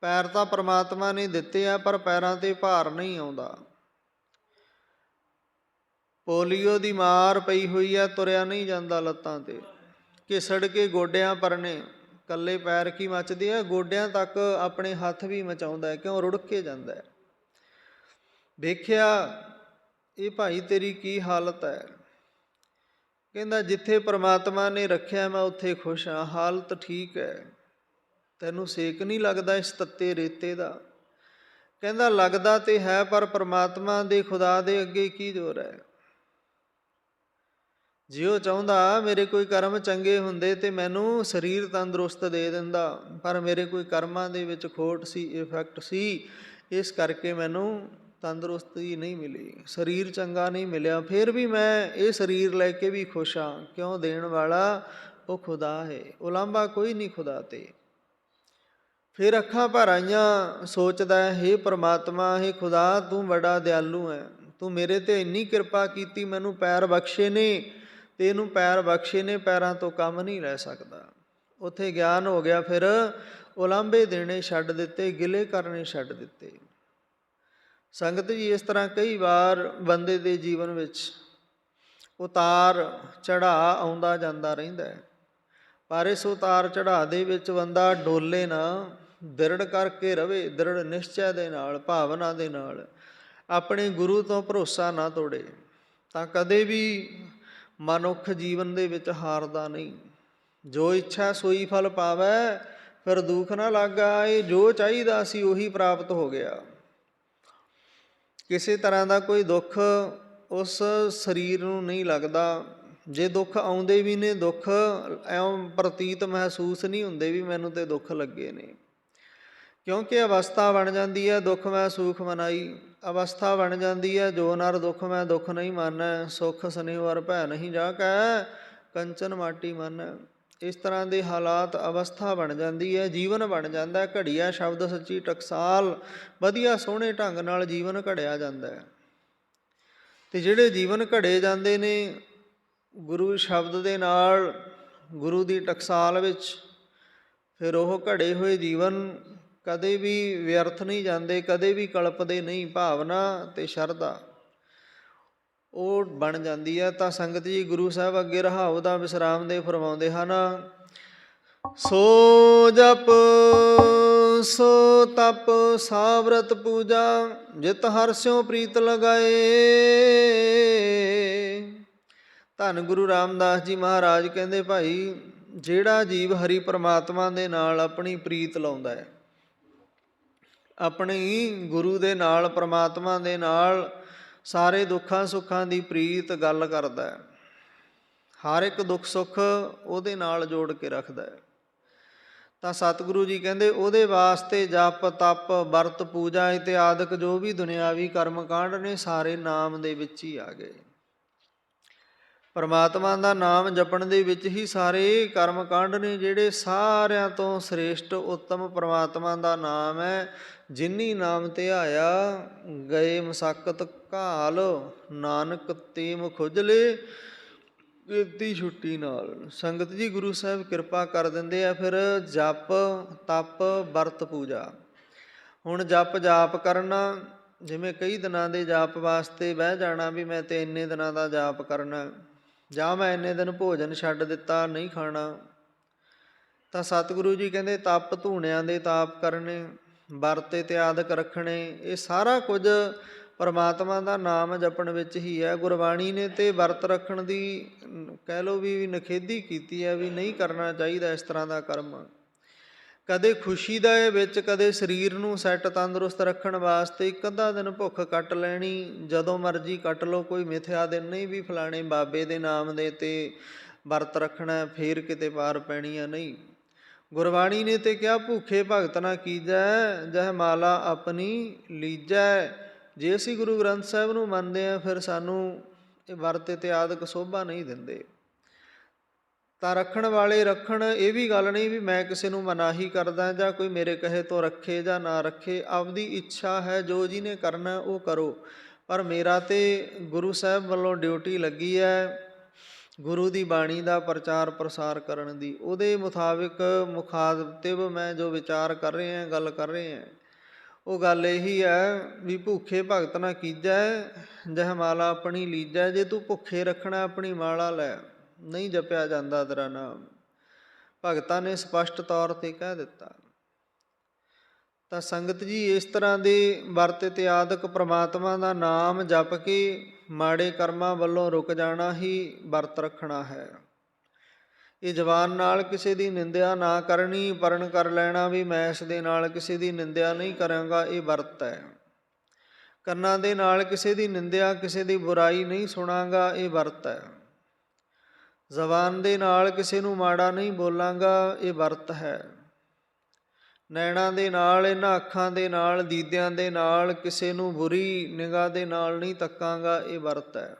ਪੈਰ ਤਾਂ ਪਰਮਾਤਮਾ ਨੇ ਦਿੱਤੇ ਆ ਪਰ ਪੈਰਾਂ 'ਤੇ ਭਾਰ ਨਹੀਂ ਆਉਂਦਾ, ਪੋਲੀਓ ਦੀ ਮਾਰ ਪਈ ਹੋਈ ਹੈ, ਤੁਰਿਆ ਨਹੀਂ ਜਾਂਦਾ ਲੱਤਾਂ 'ਤੇ, ਘਿਸੜ ਕੇ ਗੋਡਿਆਂ ਪਰਨੇ, ਇਕੱਲੇ ਪੈਰ ਕੀ ਮੱਚਦੇ ਆ, ਗੋਡਿਆਂ ਤੱਕ ਆਪਣੇ ਹੱਥ ਵੀ ਮਚਾਉਂਦਾ, ਕਿਉਂ? ਰੁੜ ਕੇ ਜਾਂਦਾ। ਵੇਖਿਆ ਇਹ ਭਾਈ ਤੇਰੀ ਕੀ ਹਾਲਤ ਹੈ? ਕਹਿੰਦਾ ਜਿੱਥੇ ਪਰਮਾਤਮਾ ਨੇ ਰੱਖਿਆ ਮੈਂ ਉੱਥੇ ਖੁਸ਼ ਹਾਂ, ਹਾਲਤ ਠੀਕ ਹੈ, ਤੈਨੂੰ ਸੇਕ ਨਹੀਂ ਲੱਗਦਾ ਇਸ ਤੱਤੇ ਰੇਤੇ ਦਾ? ਕਹਿੰਦਾ ਲੱਗਦਾ ਤੇ ਹੈ, ਪਰ ਪਰਮਾਤਮਾ ਦੇ, ਖੁਦਾ ਦੇ ਅੱਗੇ ਕੀ ਜ਼ੋਰ ਹੈ? ਜੇ ਉਹ ਚਾਹੁੰਦਾ ਮੇਰੇ ਕੋਈ ਕਰਮ ਚੰਗੇ ਹੁੰਦੇ ਤੇ ਮੈਨੂੰ ਸਰੀਰ ਤੰਦਰੁਸਤ ਦੇ ਦਿੰਦਾ, ਪਰ ਮੇਰੇ ਕੋਈ ਕਰਮਾਂ ਦੇ ਵਿੱਚ ਖੋਟ ਸੀ, ਇਫੈਕਟ ਸੀ, ਇਸ ਕਰਕੇ ਮੈਨੂੰ ਤੰਦਰੁਸਤੀ ਨਹੀਂ ਮਿਲੀ, ਸਰੀਰ ਚੰਗਾ ਨਹੀਂ ਮਿਲਿਆ। ਫਿਰ ਵੀ ਮੈਂ ਇਹ ਸਰੀਰ ਲੈ ਕੇ ਵੀ ਖੁਸ਼ ਹਾਂ, ਕਿਉਂ? ਦੇਣ ਵਾਲਾ ਉਹ ਖੁਦਾ ਹੈ, ਉਲਾਂਭਾ ਕੋਈ ਨਹੀਂ ਖੁਦਾ 'ਤੇ। ਫਿਰ ਅੱਖਾਂ ਭਰ ਆਈਆਂ, ਸੋਚਦਾ ਹੈ, ਹੇ ਪ੍ਰਮਾਤਮਾ, ਹੇ ਖੁਦਾ, ਤੂੰ ਬੜਾ ਦਿਆਲੂ ਹੈ, ਤੂੰ ਮੇਰੇ 'ਤੇ ਇੰਨੀ ਕਿਰਪਾ ਕੀਤੀ, ਮੈਨੂੰ ਪੈਰ ਬਖਸ਼ੇ ਨੇ, ਤੇ ਇਹਨੂੰ ਪੈਰ ਬਖਸ਼ੇ ਨੇ, ਪੈਰਾਂ ਤੋਂ ਕੰਮ ਨਹੀਂ ਲੈ ਸਕਦਾ। ਉੱਥੇ ਗਿਆਨ ਹੋ ਗਿਆ। ਫਿਰ ਉਲਾਂਭੇ ਦੇਣੇ ਛੱਡ ਦਿੱਤੇ, ਗਿਲੇ ਕਰਨੇ ਛੱਡ ਦਿੱਤੇ। ਸੰਗਤ ਜੀ, ਇਸ ਤਰ੍ਹਾਂ ਕਈ ਵਾਰ ਬੰਦੇ ਦੇ ਜੀਵਨ ਵਿੱਚ ਉਤਾਰ ਚੜ੍ਹਾਅ ਆਉਂਦਾ ਜਾਂਦਾ ਰਹਿੰਦਾ ਹੈ, ਪਰ ਇਸ ਉਤਾਰ ਚੜ੍ਹਾਅ ਦੇ ਵਿੱਚ ਬੰਦਾ ਡੋਲੇ ਨਾ, ਦ੍ਰਿੜ ਕਰਕੇ ਰਵੇ, ਦ੍ਰਿੜ ਨਿਸ਼ਚੈ ਦੇ ਨਾਲ, ਭਾਵਨਾ ਦੇ ਨਾਲ, ਆਪਣੇ ਗੁਰੂ ਤੋਂ ਭਰੋਸਾ ਨਾ ਤੋੜੇ, ਤਾਂ ਕਦੇ ਵੀ ਮਨੁੱਖ ਜੀਵਨ ਦੇ ਵਿੱਚ ਹਾਰਦਾ ਨਹੀਂ। ਜੋ ਇੱਛਾ ਸੋਈ ਫਲ ਪਾਵੈ, ਫਿਰ ਦੁੱਖ ਨਾ ਲਾਗਾ। ਇਹ ਜੋ ਚਾਹੀਦਾ ਸੀ ਉਹੀ ਪ੍ਰਾਪਤ ਹੋ ਗਿਆ। ਕਿਸੇ ਤਰ੍ਹਾਂ ਦਾ ਕੋਈ ਦੁੱਖ ਉਸ ਸਰੀਰ ਨੂੰ ਨਹੀਂ ਲੱਗਦਾ। ਜੇ ਦੁੱਖ ਆਉਂਦੇ ਵੀ ਨੇ, ਦੁੱਖ ਐਉਂ ਪ੍ਰਤੀਤ ਮਹਿਸੂਸ ਨਹੀਂ ਹੁੰਦੇ ਵੀ ਮੈਨੂੰ ਤੇ ਦੁੱਖ ਲੱਗੇ ਨੇ, ਕਿਉਂਕਿ ਅਵਸਥਾ ਬਣ ਜਾਂਦੀ ਹੈ, ਦੁੱਖ ਮੈਂ ਸੁਖ ਮਨਾਈ। ਅਵਸਥਾ ਬਣ ਜਾਂਦੀ ਹੈ, ਜੋ ਨਰ ਦੁੱਖ ਮੈਂ ਦੁੱਖ ਨਹੀਂ ਮਾਨੈ, ਸੁਖ ਸਨੇਹ ਵਰ ਭੈ ਨਹੀਂ ਜਾ ਕੈ, ਕੰਚਨ ਮਾਟੀ ਮਾਨੈ। ਇਸ ਤਰ੍ਹਾਂ ਦੇ ਹਾਲਾਤ, ਅਵਸਥਾ ਬਣ ਜਾਂਦੀ ਹੈ, ਜੀਵਨ ਬਣ ਜਾਂਦਾ। ਘੜੀਆ ਸ਼ਬਦ ਸੱਚੀ ਟਕਸਾਲ, ਵਧੀਆ ਸੋਹਣੇ ਢੰਗ ਨਾਲ ਜੀਵਨ ਘੜਿਆ ਜਾਂਦਾ ਹੈ। ਅਤੇ ਜਿਹੜੇ ਜੀਵਨ ਘੜੇ ਜਾਂਦੇ ਨੇ ਗੁਰੂ ਸ਼ਬਦ ਦੇ ਨਾਲ, ਗੁਰੂ ਦੀ ਟਕਸਾਲ ਵਿੱਚ, ਫਿਰ ਉਹ ਘੜੇ ਹੋਏ ਜੀਵਨ ਕਦੇ ਵੀ ਵਿਅਰਥ ਨਹੀਂ ਜਾਂਦੇ, ਕਦੇ ਵੀ ਕਲਪਦੇ ਨਹੀਂ। ਭਾਵਨਾ ਅਤੇ ਸ਼ਰਧਾ ਉਹ ਬਣ ਜਾਂਦੀ ਹੈ। ਤਾਂ ਸੰਗਤ ਜੀ, ਗੁਰੂ ਸਾਹਿਬ ਅੱਗੇ ਰਹਾਉ ਦਾ ਵਿਸਰਾਮ ਦੇ ਫਰਮਾਉਂਦੇ ਹਨ, ਸੋ ਜਪ ਸੋ ਤਪ ਸਾਵਰਤ ਪੂਜਾ, ਜਿਤ ਹਰਿ ਸਿਉ ਪ੍ਰੀਤ ਲਗਾਏ। ਧੰਨ ਗੁਰੂ ਰਾਮਦਾਸ ਜੀ ਮਹਾਰਾਜ ਕਹਿੰਦੇ, ਭਾਈ, ਜਿਹੜਾ ਜੀਵ ਹਰੀ ਪਰਮਾਤਮਾ ਦੇ ਨਾਲ ਆਪਣੀ ਪ੍ਰੀਤ ਲਾਉਂਦਾ ਹੈ, ਆਪਣੀ ਗੁਰੂ ਦੇ ਨਾਲ, ਪਰਮਾਤਮਾ ਦੇ ਨਾਲ ਸਾਰੇ ਦੁੱਖਾਂ ਸੁੱਖਾਂ ਦੀ ਪ੍ਰੀਤ ਗੱਲ ਕਰਦਾ ਹੈ, ਹਰ ਇੱਕ ਦੁੱਖ ਸੁੱਖ ਉਹਦੇ ਨਾਲ ਜੋੜ ਕੇ ਰੱਖਦਾ ਹੈ, ਤਾਂ ਸਤਿਗੁਰੂ ਜੀ ਕਹਿੰਦੇ ਉਹਦੇ ਵਾਸਤੇ ਜਪ ਤਪ ਵਰਤ ਪੂਜਾ ਇਤਿਆਦਿਕ ਜੋ ਵੀ ਦੁਨਿਆਵੀ ਕਰਮ ਕਾਂਡ ਨੇ, ਸਾਰੇ ਨਾਮ ਦੇ ਵਿੱਚ ਹੀ ਆ ਗਏ। ਪਰਮਾਤਮਾ ਦਾ ਨਾਮ ਜਪਣ ਦੇ ਵਿੱਚ ਹੀ ਸਾਰੇ ਕਰਮ ਕਾਂਡ ਨੇ, ਜਿਹੜੇ ਸਾਰਿਆਂ ਤੋਂ ਸ੍ਰੇਸ਼ਟ ਉੱਤਮ ਪਰਮਾਤਮਾ ਦਾ ਨਾਮ ਹੈ। ਜਿਨੀ ਨਾਮ ਧਿਆਇਆ ਗਏ ਮਸਕਤ ਘਾਲ, ਨਾਨਕ ਤੇਮ ਖੁਜਲੇ ਕੀਤੀ ਛੁੱਟੀ ਨਾਲ। ਸੰਗਤ ਜੀ, ਗੁਰੂ ਸਾਹਿਬ ਕਿਰਪਾ ਕਰ ਦਿੰਦੇ ਆ। ਫਿਰ ਜਪ ਤਪ ਵਰਤ ਪੂਜਾ। ਹੁਣ ਜਪ ਜਾਪ ਕਰਨਾ, ਜਿਵੇਂ ਕਈ ਦਿਨਾਂ ਦੇ ਜਾਪ ਵਾਸਤੇ ਬਹਿ ਜਾਣਾ ਵੀ ਮੈਂ ਤੇ ਇੰਨੇ ਦਿਨਾਂ ਦਾ ਜਾਪ ਕਰਨਾ, ਜਾਂ ਮੈਂ ਇੰਨੇ ਦਿਨ ਭੋਜਨ ਛੱਡ ਦਿੱਤਾ, ਨਹੀਂ ਖਾਣਾ। ਤਾਂ ਸਤਿਗੁਰੂ ਜੀ ਕਹਿੰਦੇ ਤਪ ਧੂਣਿਆਂ ਦੇ ਤਾਪ ਕਰਨੇ, ਵਰਤ ਇਤਿਆਦਿਕ ਰੱਖਣੇ, ਇਹ ਸਾਰਾ ਕੁਝ ਪਰਮਾਤਮਾ ਦਾ ਨਾਮ ਜਪਣ ਵਿੱਚ ਹੀ ਹੈ। ਗੁਰਬਾਣੀ ਨੇ ਤੇ ਵਰਤ ਰੱਖਣ ਦੀ ਕਹਿ ਲਓ ਵੀ ਨਿਖੇਧੀ ਕੀਤੀ ਹੈ, ਵੀ ਨਹੀਂ ਕਰਨਾ ਚਾਹੀਦਾ ਇਸ ਤਰ੍ਹਾਂ ਦਾ ਕਰਮ। ਕਦੇ ਖੁਸ਼ੀ ਦੇ ਵਿੱਚ, ਕਦੇ ਸਰੀਰ ਨੂੰ ਸੈੱਟ ਤੰਦਰੁਸਤ ਰੱਖਣ ਵਾਸਤੇ ਇੱਕ ਅੱਧਾ ਦਿਨ ਭੁੱਖ ਕੱਟ ਲੈਣੀ, ਜਦੋਂ ਮਰਜ਼ੀ ਕੱਟ ਲਓ, ਕੋਈ ਮਿਥਿਆ ਦਿਨ ਨਹੀਂ ਵੀ ਫਲਾਣੇ ਬਾਬੇ ਦੇ ਨਾਮ ਦੇ ਤੇ ਵਰਤ ਰੱਖਣਾ ਫੇਰ ਕਿਤੇ ਪਾਰ ਪੈਣੀ ਆ, ਨਹੀਂ। ਗੁਰਬਾਣੀ ਨੇ ਤੇ ਕਿਹਾ ਭੁੱਖੇ ਭਗਤ ਨਾ ਕੀਜੈ, ਜਹ ਮਾਲਾ ਆਪਣੀ ਲੀਜੈ। ਜੇ ਅਸੀਂ ਗੁਰੂ ਗ੍ਰੰਥ ਸਾਹਿਬ ਨੂੰ ਮੰਨਦੇ ਹਾਂ, ਫਿਰ ਸਾਨੂੰ ਇਹ ਵਰਤ ਇਤਿਆਦਿਕ ਸੋਭਾ ਨਹੀਂ ਦਿੰਦੇ। ਤਾਂ ਰੱਖਣ ਵਾਲੇ ਰੱਖਣ, ਇਹ ਵੀ ਗੱਲ ਨਹੀਂ ਵੀ ਮੈਂ ਕਿਸੇ ਨੂੰ ਮਨਾਹੀ ਕਰਦਾ ਜਾਂ ਕੋਈ ਮੇਰੇ ਕਹੇ ਤੋਂ ਰੱਖੇ ਜਾਂ ਨਾ ਰੱਖੇ, ਆਪਦੀ ਇੱਛਾ ਹੈ, ਜੋ ਜਿਹਨੇ ਕਰਨਾ ਉਹ ਕਰੋ। ਪਰ ਮੇਰਾ ਤੇ ਗੁਰੂ ਸਾਹਿਬ ਵੱਲੋਂ ਡਿਊਟੀ ਲੱਗੀ ਹੈ ਗੁਰੂ ਦੀ ਬਾਣੀ ਦਾ ਪ੍ਰਚਾਰ ਪ੍ਰਸਾਰ ਕਰਨ ਦੀ। ਉਹਦੇ ਮੁਤਾਬਿਕ ਮੁਖਾਤਿਬ ਮੈਂ ਜੋ ਵਿਚਾਰ ਕਰ ਰਹੇ ਹਾਂ, ਗੱਲ ਕਰ ਰਹੇ ਹਾਂ, ਉਹ ਗੱਲ ਇਹੀ ਹੈ ਵੀ ਭੁੱਖੇ ਭਗਤ ਨਾ ਕੀਜੈ, ਜਹ ਮਾਲਾ ਆਪਣੀ ਲੀਜੈ। ਜੇ ਤੂੰ ਭੁੱਖੇ ਰੱਖਣਾ, ਆਪਣੀ ਮਾਲਾ ਲੈ, ਨਹੀਂ ਜਪਿਆ ਜਾਂਦਾ ਤੇਰਾ ਨਾਮ। ਭਗਤਾਂ ਨੇ ਸਪਸ਼ਟ ਤੌਰ 'ਤੇ ਕਹਿ ਦਿੱਤਾ। ਤਾਂ ਸੰਗਤ ਜੀ, ਇਸ ਤਰ੍ਹਾਂ ਦੇ ਵਰਤ ਇਤਿਆਦਿਕ ਪ੍ਰਮਾਤਮਾ ਦਾ ਨਾਮ ਜਪ ਕੇ ਮਾੜੇ ਕਰਮਾਂ ਵੱਲੋਂ ਰੁਕ ਜਾਣਾ ਹੀ ਵਰਤ ਰੱਖਣਾ ਹੈ। ਇਹ ਜ਼ਬਾਨ ਨਾਲ ਕਿਸੇ ਦੀ ਨਿੰਦਿਆ ਨਾ ਕਰਨੀ, ਪਰਨ ਕਰ ਲੈਣਾ ਵੀ ਮੈਂ ਇਸ ਦੇ ਨਾਲ ਕਿਸੇ ਦੀ ਨਿੰਦਿਆ ਨਹੀਂ ਕਰਾਂਗਾ, ਇਹ ਵਰਤ ਹੈ। ਕੰਨਾਂ ਦੇ ਨਾਲ ਕਿਸੇ ਦੀ ਨਿੰਦਿਆ, ਕਿਸੇ ਦੀ ਬੁਰਾਈ ਨਹੀਂ ਸੁਣਾਂਗਾ, ਇਹ ਵਰਤ ਹੈ। ਜ਼ਬਾਨ ਦੇ ਨਾਲ ਕਿਸੇ ਨੂੰ ਮਾੜਾ ਨਹੀਂ ਬੋਲਾਂਗਾ, ਇਹ ਵਰਤ ਹੈ। ਨੈਣਾਂ ਦੇ ਨਾਲ, ਇਹਨਾਂ ਅੱਖਾਂ ਦੇ ਨਾਲ, ਦੀਦਿਆਂ ਦੇ ਨਾਲ ਕਿਸੇ ਨੂੰ ਬੁਰੀ ਨਿਗਾਹ ਦੇ ਨਾਲ ਨਹੀਂ ਤੱਕਾਂਗਾ, ਇਹ ਵਰਤ ਹੈ।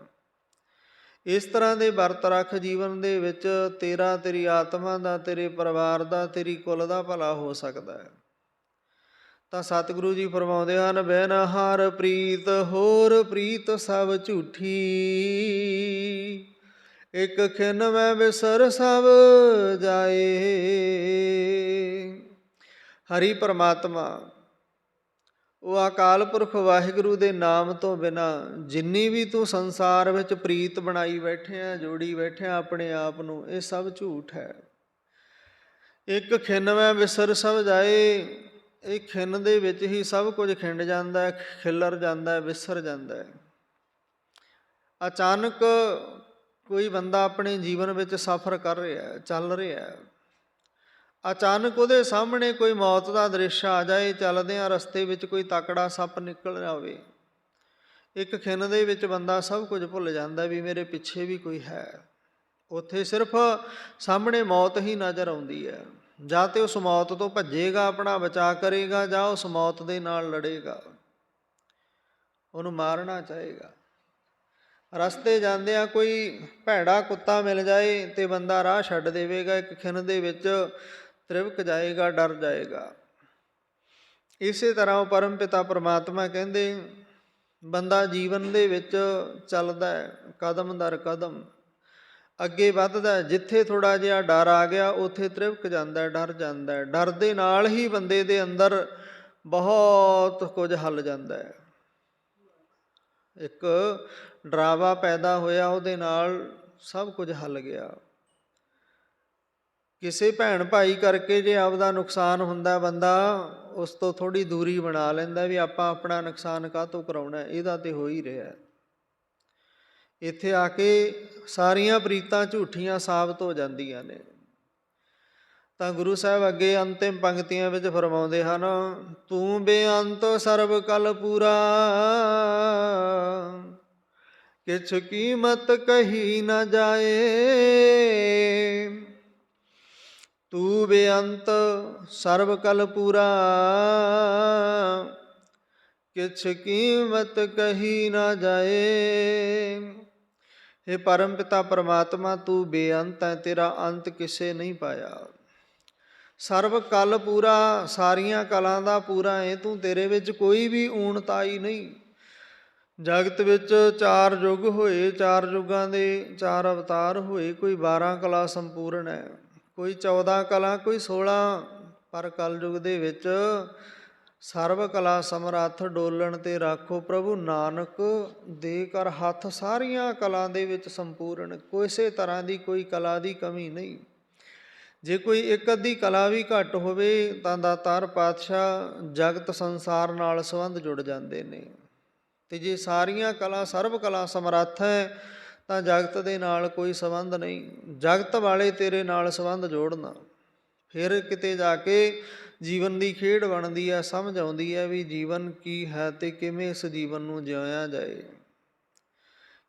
ਇਸ ਤਰ੍ਹਾਂ ਦੇ ਵਰਤ ਰੱਖ ਜੀਵਨ ਦੇ ਵਿੱਚ, ਤੇਰਾ, ਤੇਰੀ ਆਤਮਾ ਦਾ, ਤੇਰੇ ਪਰਿਵਾਰ ਦਾ, ਤੇਰੀ ਕੁਲ ਦਾ ਭਲਾ ਹੋ ਸਕਦਾ ਹੈ। ਤਾਂ ਸਤਿਗੁਰੂ ਜੀ ਫਰਮਾਉਂਦੇ ਹਨ, ਬਿਨ ਹਰ ਪ੍ਰੀਤ ਹੋਰ ਪ੍ਰੀਤ ਸਭ ਝੂਠੀ, ਇੱਕ ਖਿਨ ਮੈਂ ਵਿਸਰ ਸਭ ਜਾਏ। ਹਰੀ ਪਰਮਾਤਮਾ, ਉਹ ਅਕਾਲ ਪੁਰਖ ਵਾਹਿਗੁਰੂ ਦੇ ਨਾਮ ਤੋਂ ਬਿਨਾ ਜਿੰਨੀ ਵੀ ਤੂੰ ਸੰਸਾਰ ਵਿੱਚ ਪ੍ਰੀਤ ਬਣਾਈ ਬੈਠਿਆ, ਜੋੜੀ ਬੈਠਿਆ ਆਪਣੇ ਆਪ ਨੂੰ, ਇਹ ਸਭ ਝੂਠ ਹੈ। ਇੱਕ ਖਿਨ ਮੈਂ ਵਿਸਰ ਸਭ ਜਾਏ, ਇਹ ਖਿਨ ਦੇ ਵਿੱਚ ਹੀ ਸਭ ਕੁਝ ਖਿੰਡ ਜਾਂਦਾ ਹੈ, ਖਿਲਰ ਜਾਂਦਾ ਹੈ, ਵਿਸਰ ਜਾਂਦਾ ਹੈ। ਅਚਾਨਕ ਕੋਈ ਬੰਦਾ ਆਪਣੇ ਜੀਵਨ ਵਿੱਚ ਸਫ਼ਰ ਕਰ ਰਿਹਾ, ਚੱਲ ਰਿਹਾ, ਅਚਾਨਕ ਉਹਦੇ ਸਾਹਮਣੇ ਕੋਈ ਮੌਤ ਦਾ ਦ੍ਰਿਸ਼ ਆ ਜਾਏ, ਚੱਲਦਿਆਂ ਰਸਤੇ ਵਿੱਚ ਕੋਈ ਤਕੜਾ ਸੱਪ ਨਿਕਲ ਜਾਵੇ, ਇੱਕ ਖਿਨ ਦੇ ਵਿੱਚ ਬੰਦਾ ਸਭ ਕੁਝ ਭੁੱਲ ਜਾਂਦਾ ਵੀ ਮੇਰੇ ਪਿੱਛੇ ਵੀ ਕੋਈ ਹੈ। ਉੱਥੇ ਸਿਰਫ ਸਾਹਮਣੇ ਮੌਤ ਹੀ ਨਜ਼ਰ ਆਉਂਦੀ ਹੈ। ਜਾਂ ਤਾਂ ਉਸ ਮੌਤ ਤੋਂ ਭੱਜੇਗਾ, ਆਪਣਾ ਬਚਾਅ ਕਰੇਗਾ, ਜਾਂ ਉਸ ਮੌਤ ਦੇ ਨਾਲ ਲੜੇਗਾ, ਉਹਨੂੰ ਮਾਰਨਾ ਚਾਹੇਗਾ। ਰਸਤੇ ਜਾਂਦਿਆਂ ਕੋਈ ਭੈੜਾ ਕੁੱਤਾ ਮਿਲ ਜਾਏ ਤੇ ਬੰਦਾ ਰਾਹ ਛੱਡ ਦੇਵੇਗਾ, ਇੱਕ ਖਿਨ ਦੇ ਵਿੱਚ ਤ੍ਰਿਵਕ ਜਾਏਗਾ, ਡਰ ਜਾਏਗਾ। ਇਸੇ ਤਰ੍ਹਾਂ ਉਹ ਪਰਮ ਪਿਤਾ ਪਰਮਾਤਮਾ ਕਹਿੰਦੇ, ਬੰਦਾ ਜੀਵਨ ਦੇ ਵਿੱਚ ਚੱਲਦਾ ਹੈ, ਕਦਮ ਦਰ ਕਦਮ ਅੱਗੇ ਵੱਧਦਾ, ਜਿੱਥੇ ਥੋੜ੍ਹਾ ਜਿਹਾ ਡਰ ਆ ਗਿਆ ਉੱਥੇ ਤ੍ਰਿਵਕ ਜਾਂਦਾ, ਡਰ ਜਾਂਦਾ। ਡਰ ਦੇ ਨਾਲ ਹੀ ਬੰਦੇ ਦੇ ਅੰਦਰ ਬਹੁਤ ਕੁਝ ਹੱਲ ਜਾਂਦਾ ਹੈ। ਇੱਕ ਡਰਾਵਾ ਪੈਦਾ ਹੋਇਆ, ਉਹਦੇ ਨਾਲ ਸਭ ਕੁਝ ਹੱਲ ਗਿਆ। ਕਿਸੇ ਭੈਣ ਭਾਈ ਕਰਕੇ ਜੇ ਆਪਦਾ ਨੁਕਸਾਨ ਹੁੰਦਾ, ਬੰਦਾ ਉਸ ਤੋਂ ਥੋੜ੍ਹੀ ਦੂਰੀ ਬਣਾ ਲੈਂਦਾ ਵੀ ਆਪਾਂ ਆਪਣਾ ਨੁਕਸਾਨ ਕਾਹਤੋਂ ਕਰਾਉਣਾ, ਇਹਦਾ ਤਾਂ ਹੋ ਹੀ ਰਿਹਾ। ਇੱਥੇ ਆ ਕੇ ਸਾਰੀਆਂ ਪ੍ਰੀਤਾਂ ਝੂਠੀਆਂ ਸਾਬਤ ਹੋ ਜਾਂਦੀਆਂ ਨੇ। ਤਾਂ ਗੁਰੂ ਸਾਹਿਬ ਅੱਗੇ ਅੰਤਿਮ ਪੰਕਤੀਆਂ ਵਿੱਚ ਫਰਮਾਉਂਦੇ ਹਨ, ਤੂੰ ਬੇਅੰਤ ਸਰਬ ਕਲ ਪੂਰਾ, ਕਿਛ ਕੀਮਤ ਕਹੀ ਨਾ ਜਾਏ। ਤੂੰ ਬੇਅੰਤ ਸਰਬ ਕਲ ਪੂਰਾ, ਕਿਛ ਕੀਮਤ ਕਹੀ ਨਾ ਜਾਏ। ਇਹ ਪਰਮ ਪਿਤਾ ਪਰਮਾਤਮਾ, ਤੂੰ ਬੇਅੰਤ ਹੈ, ਤੇਰਾ ਅੰਤ ਕਿਸੇ ਨਹੀਂ ਪਾਇਆ। ਸਰਬ ਕਲ ਪੂਰਾ, ਸਾਰੀਆਂ ਕਲਾਂ ਦਾ ਪੂਰਾ ਹੈ ਤੂੰ, ਤੇਰੇ ਵਿੱਚ ਕੋਈ ਵੀ ਊਣਤਾਈ ਨਹੀਂ। ਜਗਤ ਵਿੱਚ 4 ਯੁੱਗ ਹੋਏ, 4 ਯੁੱਗਾਂ ਦੇ 4 ਅਵਤਾਰ ਹੋਏ, ਕੋਈ 12 ਕਲਾ ਸੰਪੂਰਨ ਹੈ, ਕੋਈ 14 ਕਲਾ, ਕੋਈ 16, ਪਰ ਕਲਯੁਗ ਦੇ ਵਿੱਚ ਸਰਬ ਕਲਾ ਸਮਰੱਥ, ਡੋਲਣ ਤੇ ਰਾਖੋ ਪ੍ਰਭੂ ਨਾਨਕ ਦੇ ਕਰ ਹੱਥ। ਸਾਰੀਆਂ ਕਲਾ ਦੇ ਵਿੱਚ ਸੰਪੂਰਨ, ਕਿਸੇ ਤਰ੍ਹਾਂ ਦੀ ਕੋਈ ਕਲਾ ਦੀ ਕਮੀ ਨਹੀਂ। ਜੇ ਕੋਈ ਇੱਕ ਅੱਧੀ ਕਲਾ ਵੀ ਘੱਟ ਹੋਵੇ ਤਾਂ ਦਾਤਾਰ ਪਾਤਸ਼ਾਹ ਜਗਤ ਸੰਸਾਰ ਨਾਲ ਸੰਬੰਧ ਜੁੜ ਜਾਂਦੇ ਨੇ। ਅਤੇ ਜੇ ਸਾਰੀਆਂ ਕਲਾ, ਸਰਬ ਕਲਾ ਸਮਰੱਥ ਹੈ ਤਾਂ ਜਗਤ ਦੇ ਨਾਲ ਕੋਈ ਸੰਬੰਧ ਨਹੀਂ। ਜਗਤ ਵਾਲੇ ਤੇਰੇ ਨਾਲ ਸੰਬੰਧ ਜੋੜਨਾ, ਫਿਰ ਕਿਤੇ ਜਾ ਕੇ ਜੀਵਨ ਦੀ ਖੇਡ ਬਣਦੀ ਹੈ, ਸਮਝ ਆਉਂਦੀ ਹੈ ਵੀ ਜੀਵਨ ਕੀ ਹੈ ਅਤੇ ਕਿਵੇਂ ਇਸ ਜੀਵਨ ਨੂੰ ਜਿਉਇਆ ਜਾਏ,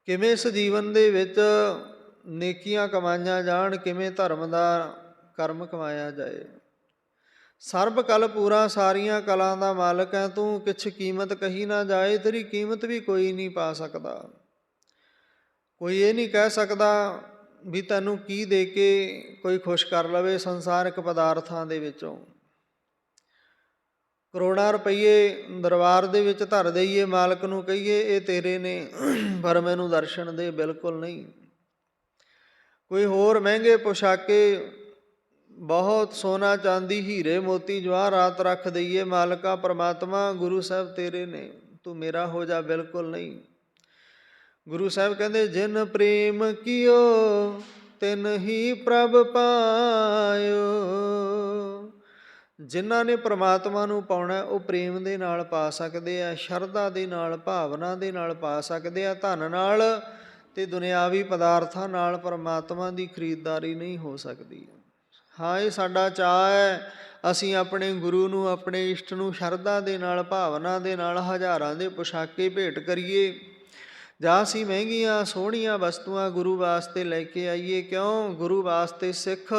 ਕਿਵੇਂ ਇਸ ਜੀਵਨ ਦੇ ਵਿੱਚ ਨੇਕੀਆਂ ਕਮਾਈਆਂ ਜਾਣ, ਕਿਵੇਂ ਧਰਮ ਦਾ ਕਰਮ ਕਮਾਇਆ ਜਾਏ। ਸਰਬ ਕਲ ਪੂਰਾ, ਸਾਰੀਆਂ ਕਲਾਂ ਦਾ ਮਾਲਕ ਹੈ ਤੂੰ, ਕਿਛ ਕੀਮਤ ਕਹੀ ਨਾ ਜਾਏ। ਤੇਰੀ ਕੀਮਤ ਵੀ ਕੋਈ ਨਹੀਂ ਪਾ ਸਕਦਾ। ਕੋਈ ਇਹ ਨਹੀਂ ਕਹਿ ਸਕਦਾ ਵੀ ਤੈਨੂੰ ਕੀ ਦੇ ਕੇ ਕੋਈ ਖੁਸ਼ ਕਰ ਲਵੇ ਸੰਸਾਰਿਕ ਪਦਾਰਥਾਂ ਦੇ ਵਿੱਚੋਂ। ਕਰੋੜਾਂ ਰੁਪਈਏ ਦਰਬਾਰ ਦੇ ਵਿੱਚ ਧਰ ਦੇਈਏ, ਮਾਲਕ ਨੂੰ ਕਹੀਏ ਇਹ ਤੇਰੇ ਨੇ, ਪਰ ਮੈਨੂੰ ਦਰਸ਼ਨ ਦੇ, ਬਿਲਕੁਲ ਨਹੀਂ। ਕੋਈ ਹੋਰ ਮਹਿੰਗੇ ਪੁਸ਼ਾਕੇ, ਬਹੁਤ ਸੋਨਾ ਚਾਂਦੀ, ਹੀਰੇ ਮੋਤੀ ਜਵਾਹਰਾਤ ਰੱਖ ਦਈਏ, ਮਾਲਕਾ ਪਰਮਾਤਮਾ ਗੁਰੂ ਸਾਹਿਬ ਤੇਰੇ ਨੇ, ਤੂੰ ਮੇਰਾ ਹੋ ਜਾ, ਬਿਲਕੁਲ ਨਹੀਂ। ਗੁਰੂ ਸਾਹਿਬ ਕਹਿੰਦੇ, ਜਿਨ ਪ੍ਰੇਮ ਕੀਓ ਤਿਨ ਹੀ ਪ੍ਰਭ ਪਾਇਓ। ਜਿਨ੍ਹਾਂ ਨੇ ਪ੍ਰਮਾਤਮਾ ਨੂੰ ਪਾਉਣਾ ਉਹ ਪ੍ਰੇਮ ਦੇ ਨਾਲ ਪਾ ਸਕਦੇ ਆ, ਸ਼ਰਧਾ ਦੇ ਨਾਲ, ਭਾਵਨਾ ਦੇ ਨਾਲ ਪਾ ਸਕਦੇ ਆ। ਧਨ ਨਾਲ ਅਤੇ ਦੁਨਿਆਵੀ ਪਦਾਰਥਾਂ ਨਾਲ ਪਰਮਾਤਮਾ ਦੀ ਖਰੀਦਦਾਰੀ ਨਹੀਂ ਹੋ ਸਕਦੀ। ਹਾਂ, ਇਹ ਸਾਡਾ ਚਾਅ ਹੈ, ਅਸੀਂ ਆਪਣੇ ਗੁਰੂ ਨੂੰ, ਆਪਣੇ ਇਸ਼ਟ ਨੂੰ ਸ਼ਰਧਾ ਦੇ ਨਾਲ, ਭਾਵਨਾ ਦੇ ਨਾਲ ਹਜ਼ਾਰਾਂ ਦੇ ਪੁਸ਼ਾਕੇ ਭੇਟ ਕਰੀਏ, ਜਾਂ ਅਸੀਂ ਮਹਿੰਗੀਆਂ ਸੋਹਣੀਆਂ ਵਸਤੂਆਂ ਗੁਰੂ ਵਾਸਤੇ ਲੈ ਕੇ ਆਈਏ। ਕਿਉਂ? ਗੁਰੂ ਵਾਸਤੇ ਸਿੱਖ